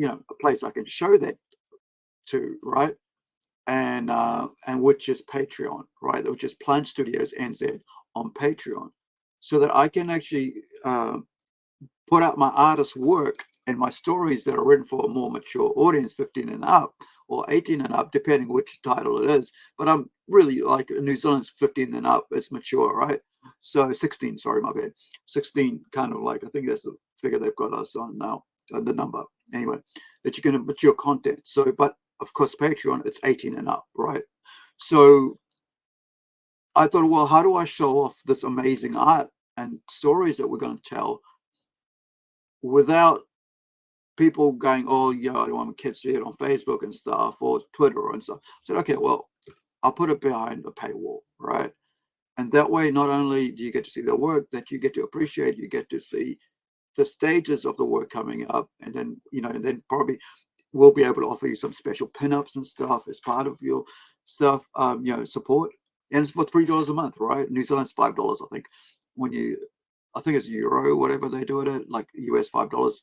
a place I can show that to, right, and which is Patreon, right, which is Plant Studios NZ on Patreon, so that I can actually put out my artist work and my stories that are written for a more mature audience, 15 and up or 18 and up, depending which title it is. But I'm really, like, New Zealand's 15 and up, it's mature, right? So 16, sorry, my bad. 16, kind of like, I think that's the figure they've got us on now, the number. Anyway, that you can mature content. So, but of course, Patreon, it's 18 and up, right? So I thought, well, how do I show off this amazing art and stories that we're going to tell without people going, oh, I don't want my kids to see it on Facebook and stuff, or Twitter and stuff. I said, okay, well, I'll put it behind a paywall, right? And that way, not only do you get to see the work that you get to appreciate, you get to see the stages of the work coming up, and then, and then probably we'll be able to offer you some special pinups and stuff as part of your stuff, support. And it's for $3 a month, right? New Zealand's $5, I think, when you I think it's euro, whatever they do it at, like US $5.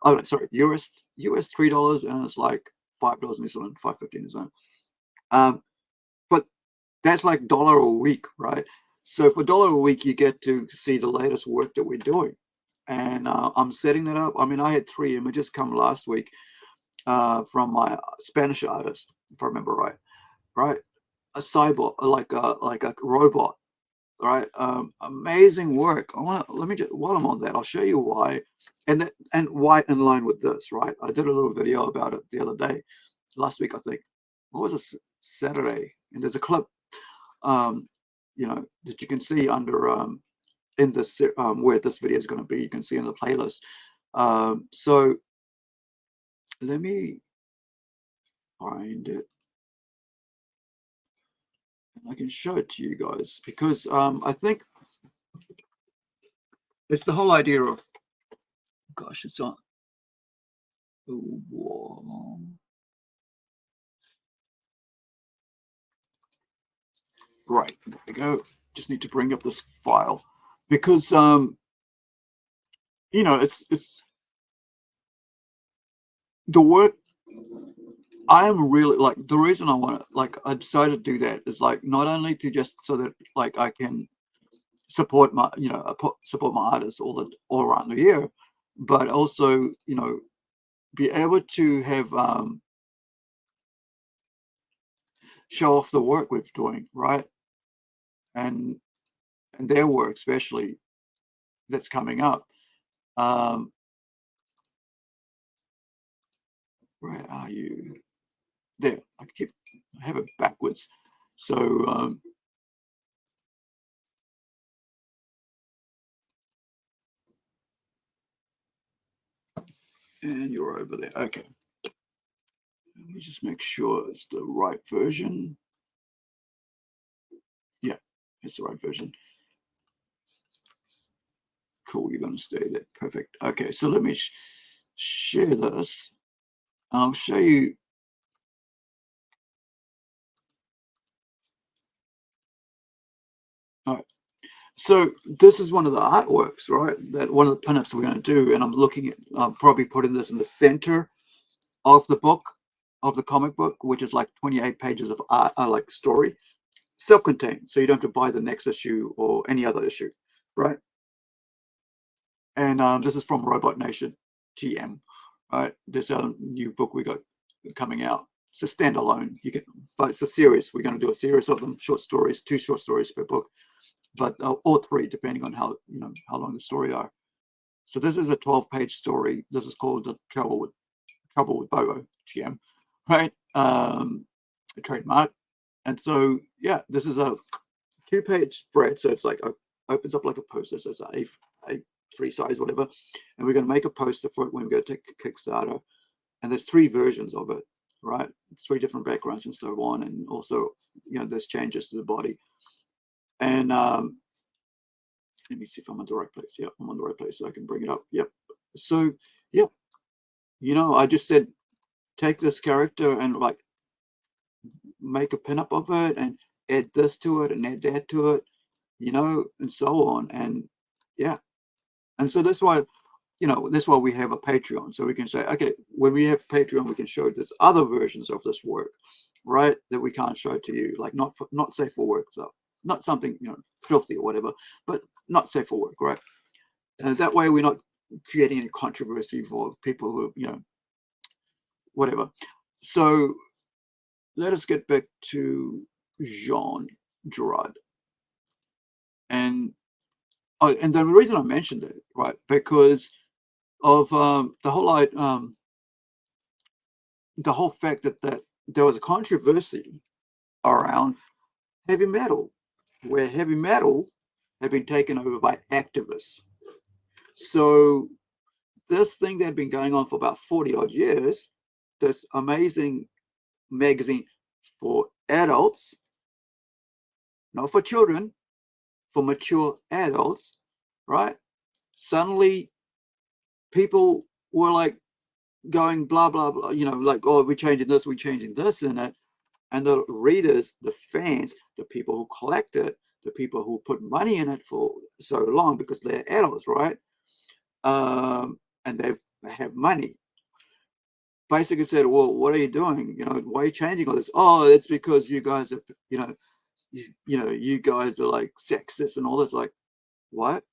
Oh, no, sorry, US $3, and it's like $5 New Zealand, 5.50 New Zealand. But that's like $1 a week, right? So for $1 a week, you get to see the latest work that we're doing. And I'm setting that up. I mean, I had 3 images come last week from my Spanish artist, if I remember right? A cyborg, like a robot, right? Amazing work. Let me just, while I'm on that, I'll show you why, and why in line with this, right? I did a little video about it the other day, last week, I think. What was it? Saturday, and there's a clip, you know, that you can see under in this where this video is going to be. You can see in the playlist. So let me find it. I can show it to you guys because I think it's the whole idea of, gosh, it's on. Oh, right, there we go. Just need to bring up this file because you know, it's the work. I am really like, the reason I want to, like, I decided to do that is like not only to just so that like I can support my, you know, support my artists all around the year, but also, you know, be able to have show off the work we're doing, right? And their work, especially, that's coming up. Where are you? There. I have it backwards. So and you're over there. Okay. Let me just make sure it's the right version. Yeah, it's the right version. Cool, you're going to stay there. Perfect. Okay, so let me share this. I'll show you. All right. So this is one of the artworks, right? That one of the pinups we're going to do, and I'm looking at probably putting this in the center of the book, of the comic book, which is like 28 pages of art, like story, self-contained, so you don't have to buy the next issue or any other issue, right? And this is from Robot Nation TM, right? This new book we got coming out. It's a standalone. You can, but it's a series. We're going to do a series of them, short stories, 2 short stories per book, but or 3 depending on how, you know, how long the story are. So this is a 12-page story. This is called The Trouble with Bobo GM, right? A trademark. And so yeah, this is a 2-page spread. So it's like opens up like a poster. So it's a 3 size, whatever. And we're going to make a poster for it when we go to Kickstarter. And there's 3 versions of it, right? It's 3 different backgrounds and so on. And also, you know, there's changes to the body. And let me see if I'm on the right place. Yep, I'm on the right place, so I can bring it up. Yep. So, yep. You know, I just said, take this character and like make a pinup of it and add this to it and add that to it, you know, and so on. And yeah. And so that's why, you know, that's why we have a Patreon. So we can say, okay, when we have Patreon, we can show there's other versions of this work, right? That we can't show to you, like not safe for work stuff. Not something, you know, filthy or whatever, but not safe for work, right? And that way we're not creating any controversy for people who, you know, whatever. So let us get back to Jean Girard. And the reason I mentioned it, right, because of the whole fact that there was a controversy around heavy metal, where heavy metal had been taken over by activists. So this thing that had been going on for about 40 odd years, this amazing magazine for adults, not for children, for mature adults, right? Suddenly people were like going blah, blah, blah, you know, like, oh, we're changing this in it. And the readers, the fans, the people who collect it, the people who put money in it for so long because they're adults, right? And they have money. Basically said, well, what are you doing? You know, why are you changing all this? Oh, it's because you guys are, you guys are like sexist and all this. Like, what?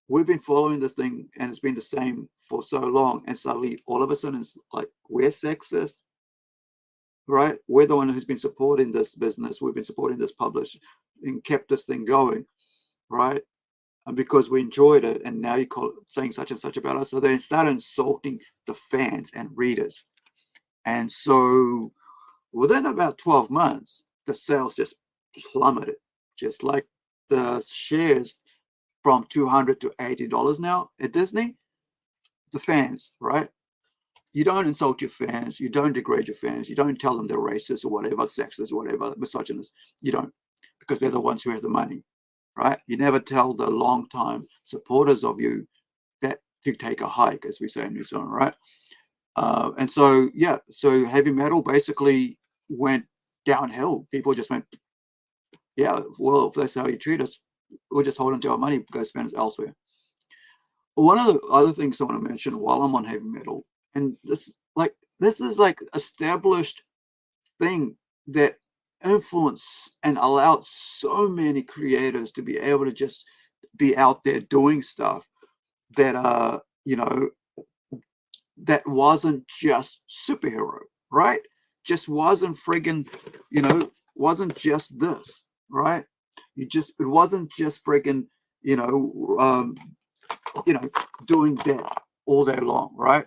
We've been following this thing and it's been the same for so long, and suddenly all of a sudden it's like we're sexist, right? We're the one who's been supporting this business, we've been supporting this publisher and kept this thing going, right? And because we enjoyed it, and now you call it saying such and such about us. So they started insulting the fans and readers. And so within about 12 months, the sales just plummeted, just like the shares from $200 to $80 now at Disney. The fans, right? You don't insult your fans, you don't degrade your fans, you don't tell them they're racist or whatever, sexist, whatever, misogynist. You don't, because they're the ones who have the money, right? You never tell the long-time supporters of you that to take a hike, as we say in New Zealand, right? And so, yeah, so heavy metal basically went downhill. People just went, yeah, well, if that's how you treat us, we'll just hold on to our money, go spend it elsewhere. One of the other things I want to mention while I'm on heavy metal, and this is like established thing that influenced and allowed so many creators to be able to just be out there doing stuff that that wasn't just superhero, right? Just wasn't friggin', wasn't just this, right? It wasn't just friggin', doing that all day long, right?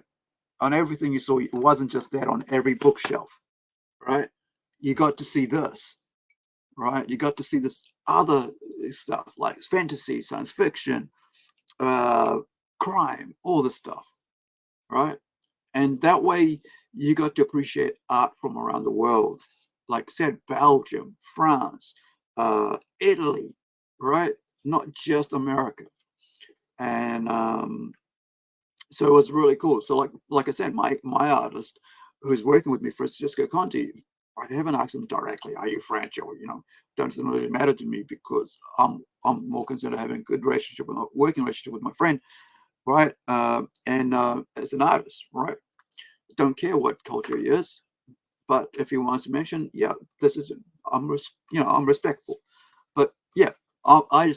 On everything you saw, it wasn't just that on every bookshelf, right? You got to see this, right? You got to see this other stuff like fantasy, science fiction, crime, all this stuff, right? And that way you got to appreciate art from around the world. Like I said, Belgium, France, Italy, right? Not just America. And so it was really cool. So like I said, my artist who's working with me, Francisco Conti, I haven't asked him directly, are you French? Or, doesn't really matter to me, because I'm more concerned of having a good relationship, with a working relationship with my friend, right? And as an artist, right? Don't care what culture he is, but if he wants to mention, yeah, I'm respectful. But yeah, I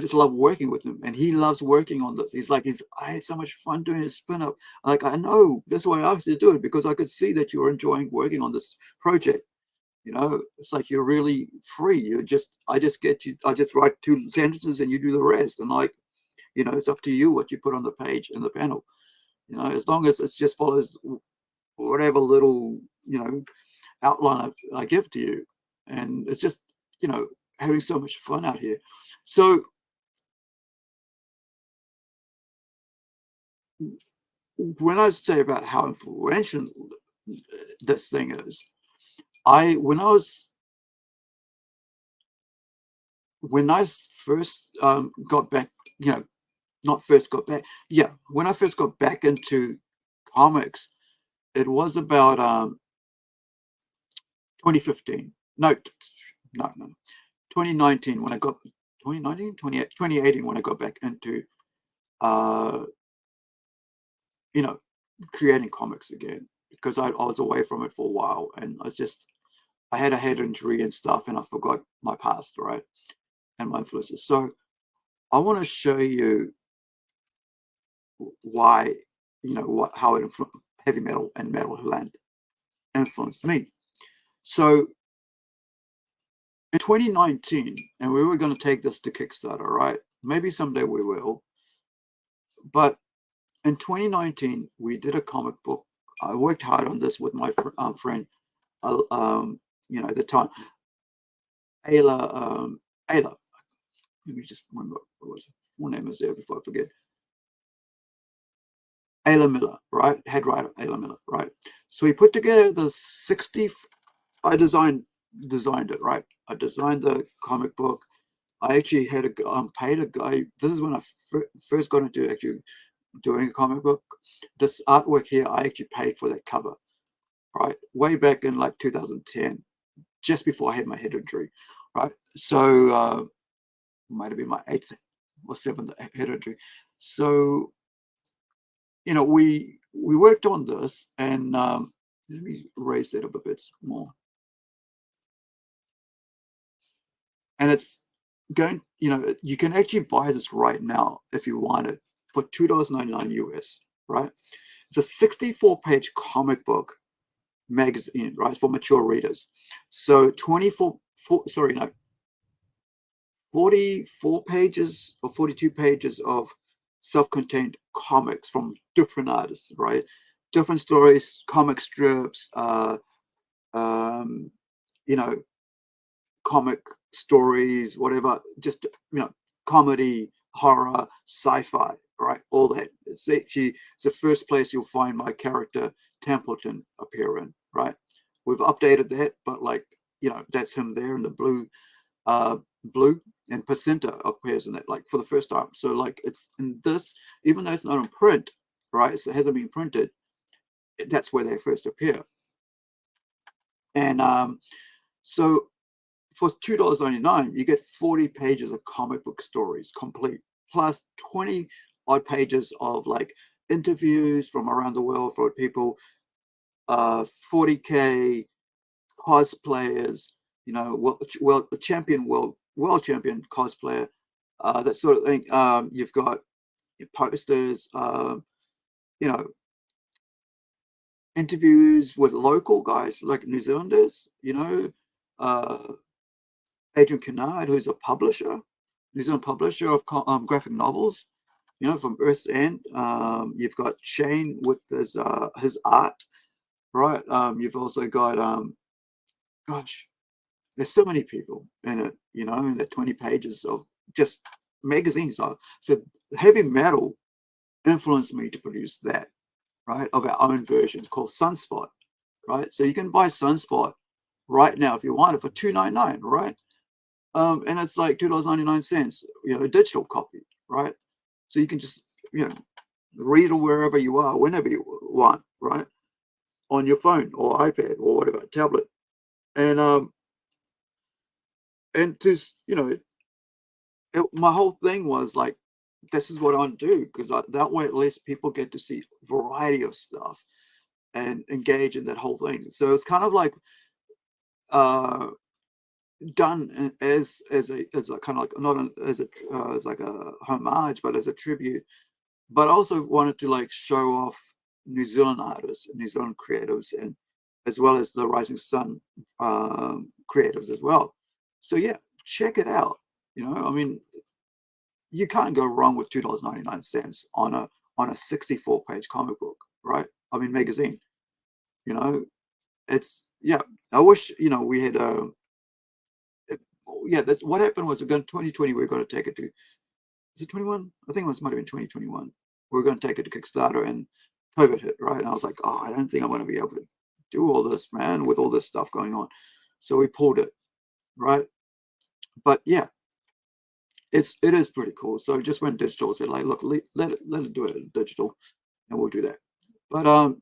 just love working with him, and he loves working on this. I had so much fun doing his spin up. Like, I know that's why I asked you to do it, because I could see that you're enjoying working on this project. It's like you're really free. I just write 2 sentences and you do the rest. And it's up to you what you put on the page in the panel. As long as it just follows whatever little, outline I give to you. And it's just, having so much fun out here. So when I say about how influential this thing is, when I first got back, not first got back, yeah, when I first got back into comics, it was about 2015. No, 2019 when I got 2018 when I got back into creating comics again, because I was away from it for a while, and I had a head injury and stuff, and I forgot my past, right, and my influences. So I want to show you why, how heavy metal and Metalland influenced me. So in 2019, and we were going to take this to Kickstarter, right? Maybe someday we will. But in 2019, we did a comic book. I worked hard on this with my friend, at the time, Ayla. Let me just remember what was her name is there before I forget. Ayla Miller, right? Head writer Ayla Miller, right? So we put together the 60. I designed it, right? I designed the comic book. I actually had paid a guy. This is when I first got into actually doing a comic book. This artwork here, I actually paid for that cover, right? Way back in like 2010. just before I had my head injury, right? So might have been my 8th or 7th head injury. So, you know, we worked on this, and let me raise that up a bit more. And it's going, you know, you can actually buy this right now if you want it for $2.99 US, right? It's a 64-page comic book magazine, right, for mature readers. So 44 pages or 42 pages of self-contained comics from different artists, right? Different stories, comic strips, you know, comic stories, whatever, just, you know, comedy, horror, sci-fi, right? All that. It's the first place you'll find my character Templeton appear in, right? We've updated that, but like, you know, that's him there in the blue, and Placenta appears in it, like, for the first time. So like, it's in this, even though it's not in print, right? It hasn't been printed. That's where they first appear. And so for $2.99, you get 40 pages of comic book stories complete, plus 20 odd pages of like interviews from around the world for people, 40K cosplayers, you know, world champion cosplayer, that sort of thing. You've got your posters, you know, interviews with local guys like New Zealanders, you know, Adrian Kennard, who's a publisher, New Zealand publisher of graphic novels, you know, from Earth's End. You've got Shane with his art, right? You've also got, gosh, there's so many people in it, you know, in the 20 pages of just magazines. So heavy metal influenced me to produce that, right, of our own version called Sunspot, right? So you can buy Sunspot right now if you want it for $2.99, right? And it's like $2.99, you know, a digital copy, right? So you can just, you know, read it wherever you are, whenever you want, right? On your phone or iPad or whatever, tablet. And to, you know, my whole thing was like, this is what I want to do, because that way at least people get to see a variety of stuff and engage in that whole thing. So it's kind of like done as a kind of like, not as like a homage, but as a tribute. But I also wanted to like show off New Zealand artists and New Zealand creatives, and as well as the Rising Sun creatives as well. So yeah, check it out. You know, I mean, you can't go wrong with $2.99 on a 64-page comic book, right? I mean, magazine. You know, it's, yeah. I wish, you know, we had yeah. That's what happened. Was we're going 2020. We're going to take it to, is it 21? I think it might have been 2021. We're going to take it to Kickstarter, and COVID hit, right? And I was like, oh, I don't think I'm going to be able to do all this, man, with all this stuff going on. So we pulled it, right? But yeah, it is pretty cool. So just went digital. Said like, look, let it do it in digital, and we'll do that. But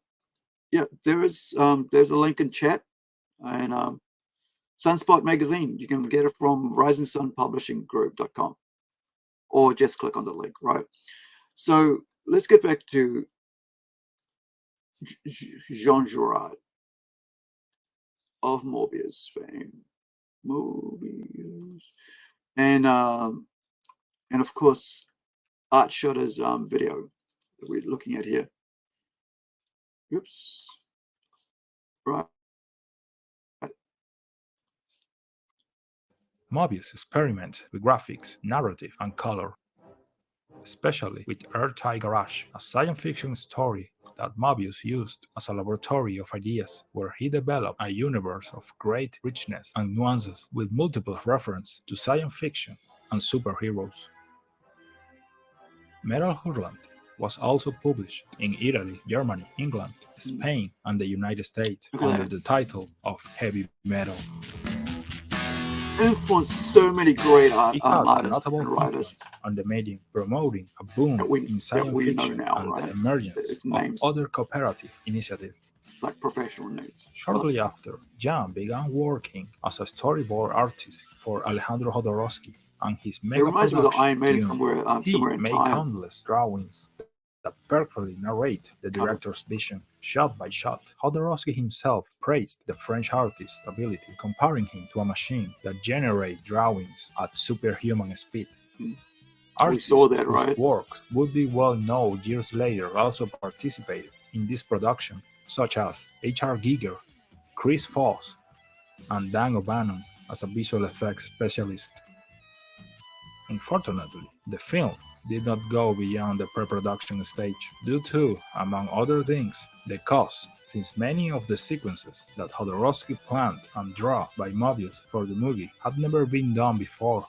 yeah, there's a link in chat, and Sunspot magazine. You can get it from risingsunpublishinggroup.com, or just click on the link, right? So let's get back to Jean Girard of MOEBIUS fame. MOEBIUS. And of course, Art Shutter's video that we're looking at here. Oops. Right. MOEBIUS experiments with graphics, narrative, and color, especially with Airtight Garage, a science fiction story that MOEBIUS used as a laboratory of ideas, where he developed a universe of great richness and nuances with multiple references to science fiction and superheroes. Metal Hurlant was also published in Italy, Germany, England, Spain, and the United States under the title of Heavy Metal. Influenced so many great It had a artists notable and writers influence on the medium, promoting a boom in science fiction now, and right? the emergence Its of names. other cooperative initiatives like professional names. Shortly after, Jan began working as a storyboard artist for Alejandro Jodorowsky and his It mega reminds me of the production Iron Maiden Dune. somewhere He in made time. countless drawings that perfectly narrate the director's vision, shot by shot. Jodorowsky himself praised the French artist's ability, comparing him to a machine that generates drawings at superhuman speed. We Artists saw that, whose right? works would be well known years later also participated in this production, such as H.R. Giger, Chris Foss, and Dan O'Bannon as a visual effects specialist. Unfortunately, the film did not go beyond the pre-production stage due to, among other things, the cost, since many of the sequences that Jodorowsky planned and drawn by MOEBIUS for the movie had never been done before,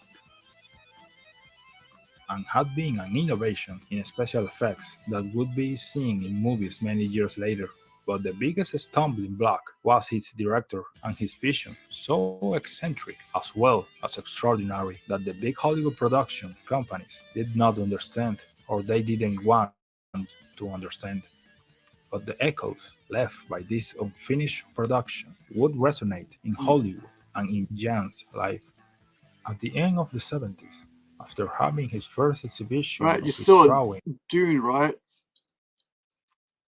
and had been an innovation in special effects that would be seen in movies many years later. But the biggest stumbling block was its director and his vision, so eccentric as well as extraordinary that the big Hollywood production companies did not understand, or they didn't want to understand. But the echoes left by this unfinished production would resonate in Hollywood and in Jan's life. At the end of the 70s, after having his first exhibition Right, of you his saw drawing, Dune, right?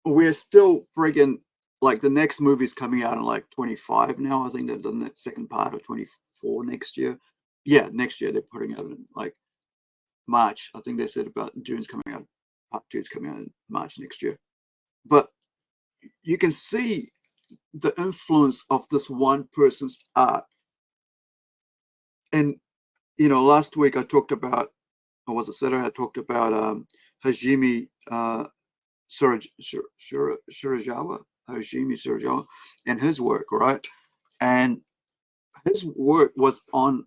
We're still friggin' like the next movie's coming out in like 25 now. I think they've done that second part of 24 next year. Yeah, next year they're putting out in like March. I think they said about Dune's coming out. Part 2 is coming out in March next year. But you can see the influence of this one person's art. And you know, last week I talked about, or was it Saturday? I talked about Hajime Shirajawa, Hajime Shirajawa, and his work, right? And his work was on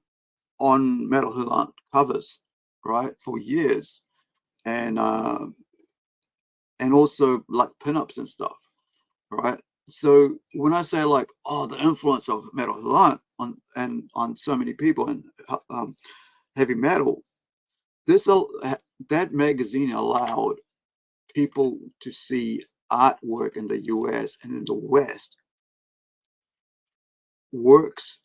Metal Hurlant covers, right, for years, and also like pinups and stuff, right? So when I say like, oh, the influence of Metal Hurlant on so many people and heavy metal, that magazine allowed people to see artwork in the US and in the West, works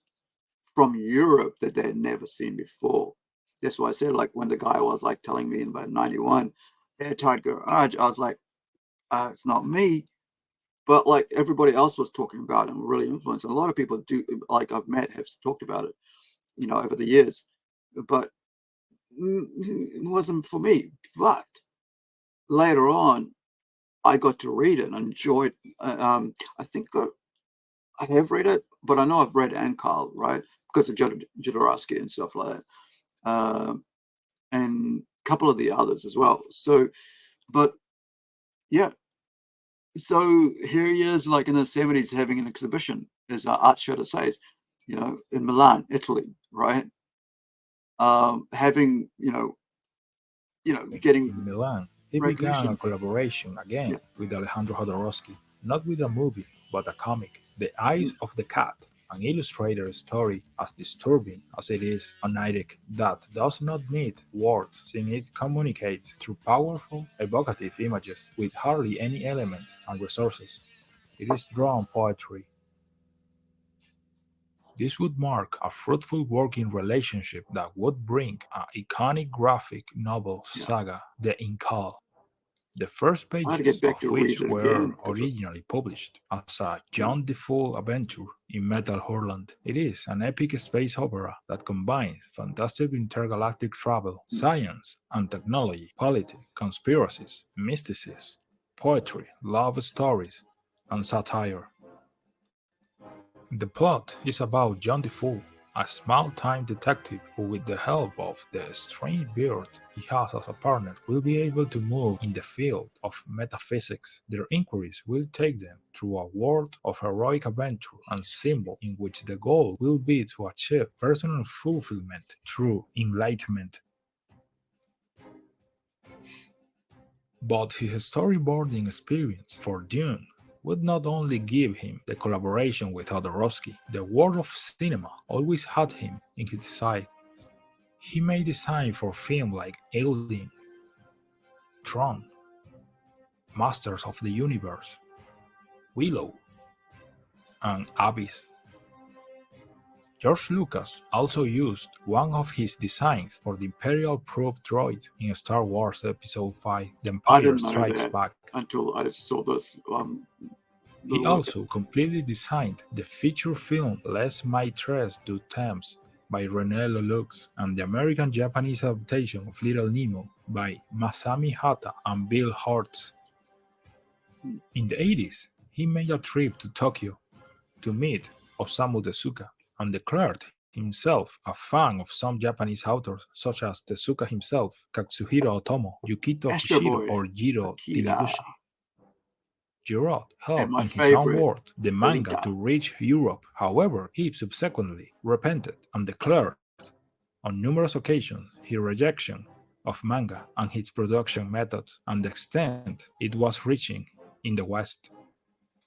from Europe that they had never seen before. That's why I said, like, when the guy was like telling me in about 91, Airtight Garage, I was like, it's not me. But like everybody else was talking about it and really influenced. And a lot of people do, like I've met, have talked about it, you know, over the years. But it wasn't for me. But later on, I got to read it and enjoyed. I think I have read it, but I know I've read Ankal, right, because of Jodorowsky and stuff like that, and a couple of the others as well. So, but yeah, so here he is, like in the 70s, having an exhibition, as Art Shutter says, you know, in Milan, Italy, right? Having, getting in Milan, he began a recognition. collaboration again Yeah. with Alejandro Jodorowsky, not with a movie, but a comic, The Eyes of the Cat, an illustrated story as disturbing as it is oniric that does not need words since it communicates through powerful, evocative images with hardly any elements and resources. It is drawn poetry. This would mark a fruitful working relationship that would bring an iconic graphic novel saga, The Incal. The first I had to pages get back of to read which it were again because originally published as a John Defoe adventure in Metal Hurlant. It is an epic space opera that combines fantastic intergalactic travel, science and technology, politics, conspiracies, mysticism, poetry, love stories, and satire. The plot is about John Defoe, a small-time detective who, with the help of the strange bird he has as a partner, will be able to move in the field of metaphysics. Their inquiries will take them through a world of heroic adventure and symbol in which the goal will be to achieve personal fulfillment through enlightenment. But his storyboarding experience for Dune would not only give him the collaboration with Jodorowsky, the world of cinema always had him in his sight. He made design for films like Alien, Tron, Masters of the Universe, Willow, and Abyss. George Lucas also used one of his designs for the Imperial Probe droid in Star Wars Episode V: The I Empire didn't know Strikes that Back. until I saw this. He little- also completely designed the feature film Les Maîtres du Temps by René Lelouch and the American-Japanese adaptation of Little Nemo by Masami Hata and Bill Hortz. In the 80s, he made a trip to Tokyo to meet Osamu Tezuka and declared himself a fan of some Japanese authors such as Tezuka himself, Katsuhiro Otomo, Yukito Astro Kishiro, Boy, or Jiro Akira, Taniguchi. Giraud and helped, my in his own favorite, words, the manga Lolita. to reach Europe. However, he subsequently repented and declared on numerous occasions his rejection of manga and its production methods and the extent it was reaching in the West.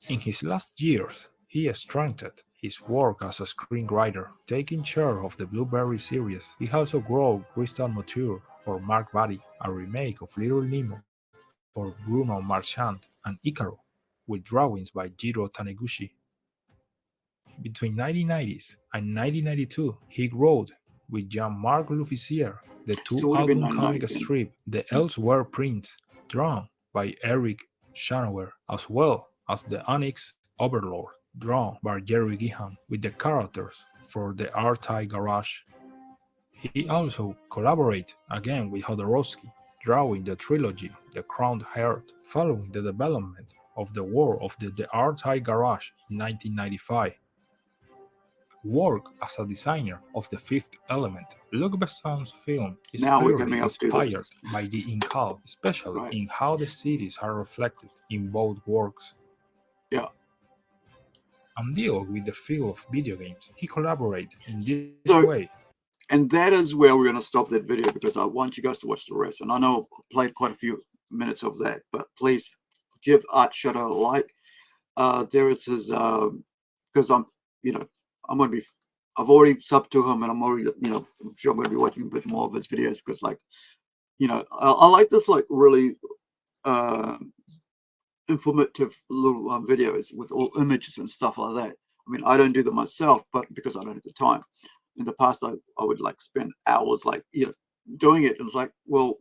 In his last years, he strengthened his work as a screenwriter, taking charge of the Blueberry series. He also wrote Crystal Mature for Mark Batty, a remake of Little Nemo for Bruno Marchand, and Icaro, with drawings by Jiro Taniguchi. Between 1990s and 1992, he wrote with Jean-Marc Luficier the So it would have been two-album comic 1990 then. strip The Elsewhere Prince, drawn by Eric Shanower, as well as The Onyx Overlord, drawn by Jerry Giham, with the characters for the Artai Garage. He also collaborated again with Jodorowsky, drawing the trilogy The Crowned Heart, following the development of the world of the Artai Garage in 1995. Work as a designer of The Fifth Element. Luc Besson's film is Now we're clearly coming up to inspired this. by the Incal, especially Right. in how the cities are reflected in both works. Yeah. And deal with the field of video games. He collaborated in this So- way. And that is where we're going to stop that video because I want you guys to watch the rest. And I know I played quite a few minutes of that, but please give Art Shutter a like. There is his, because I'm going to be, I've already subbed to him and I'm already, I'm sure I'm going to be watching a bit more of his videos because I like this like really informative little videos with all images and stuff like that. I mean, I don't do them myself, but because I don't have the time. In the past, I would like spend hours doing it. And it's like, well,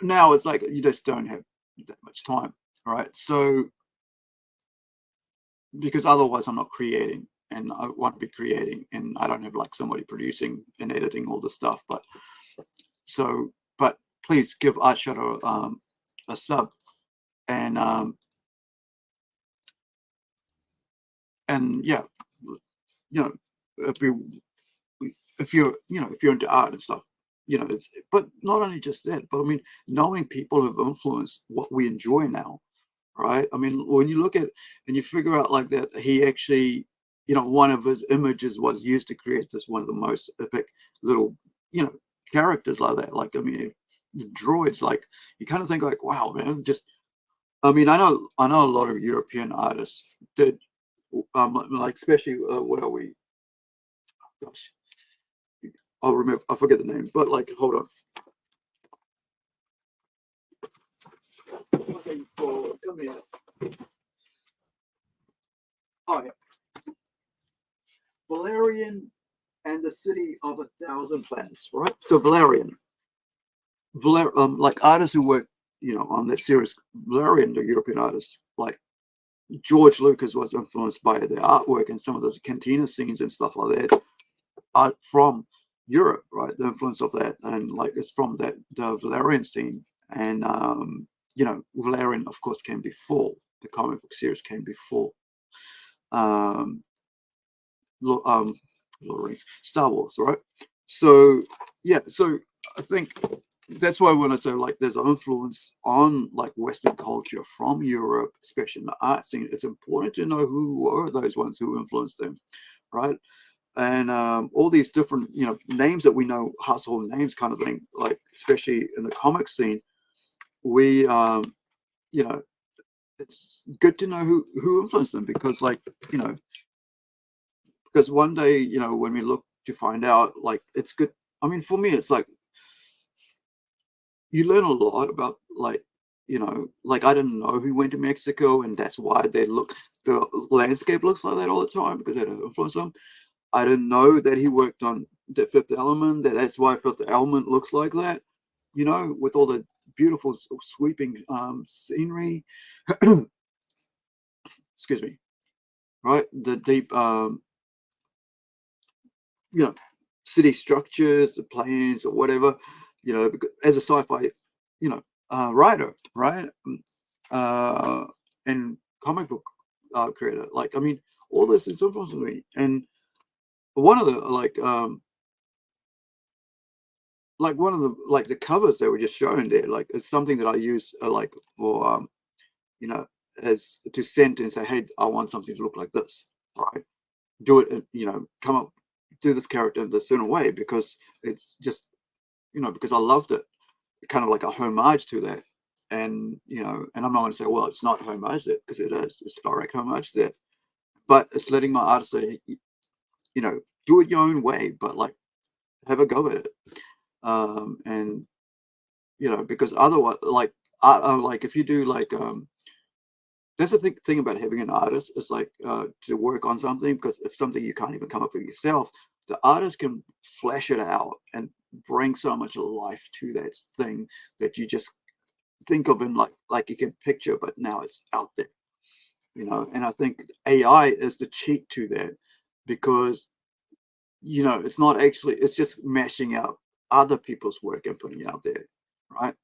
now it's like you just don't have that much time, right? So, because otherwise I'm not creating and I want to be creating and I don't have like somebody producing and editing all the stuff. But please give Art Shutter a sub and yeah, if you're into art and stuff, but not only just that, but I mean, knowing people who've influenced what we enjoy now, right? I mean, when you look at and you figure out like that, he actually, one of his images was used to create this one of the most epic little, characters like that. Like, I mean, the droids, like you kind of think like, wow, man, I mean, I know a lot of European artists did, like especially what are we? Oh, gosh, I forget the name, but like, hold on. Okay, come here. Oh yeah, Valerian and the City of a Thousand Planets, right? So Valerian, like artists who work, on that series, Valerian, the European artists, like George Lucas was influenced by their artwork and some of those cantina scenes and stuff like that, art from Europe, right? The influence of that, and like it's from the Valerian scene, and Valerian, of course, came before the comic book series came before Lord of the Rings, Star Wars, right? So yeah, so I think that's why when I say like there's an influence on like Western culture from Europe, especially in the art scene, it's important to know who were those ones who influenced them, right? And all these different names that we know, household names kind of thing, like especially in the comic scene, we it's good to know who influenced them because like because one day when we look to find out, like it's good. I mean, for me it's like you learn a lot about like you know, like I didn't know he went to Mexico, and that's why the landscape looks like that all the time, because it influenced him. I didn't know that he worked on the Fifth Element, that's why Fifth Element looks like that, you know, with all the beautiful sweeping scenery. Excuse me. Right, the deep you know, city structures, the planes or whatever, you know, because as a sci-fi, you know, writer, right, and comic book creator, like, I mean, all this is influencing me. And one of the one of the the covers that were just shown there, like, it's something that I use like for you know, as to send and say, hey, I want something to look like this, right? Do it, you know, come up, do this character in this certain way, because it's just, you know, because I loved it, kind of like a homage to that. And, you know, and I'm not going to say, well, it's not homage there, because it is, it's direct homage there, but it's letting my artist say, you know, do it your own way, but like, have a go at it. And, you know, because otherwise, like, like if you do like, that's the thing about having an artist, is like to work on something, because if something you can't even come up with yourself, the artist can flesh it out and bring so much life to that thing that you just think of in like you can picture, but now it's out there, you know. And I think AI is the cheat to that, because, you know, it's not actually, it's just mashing out other people's work and putting it out there, right?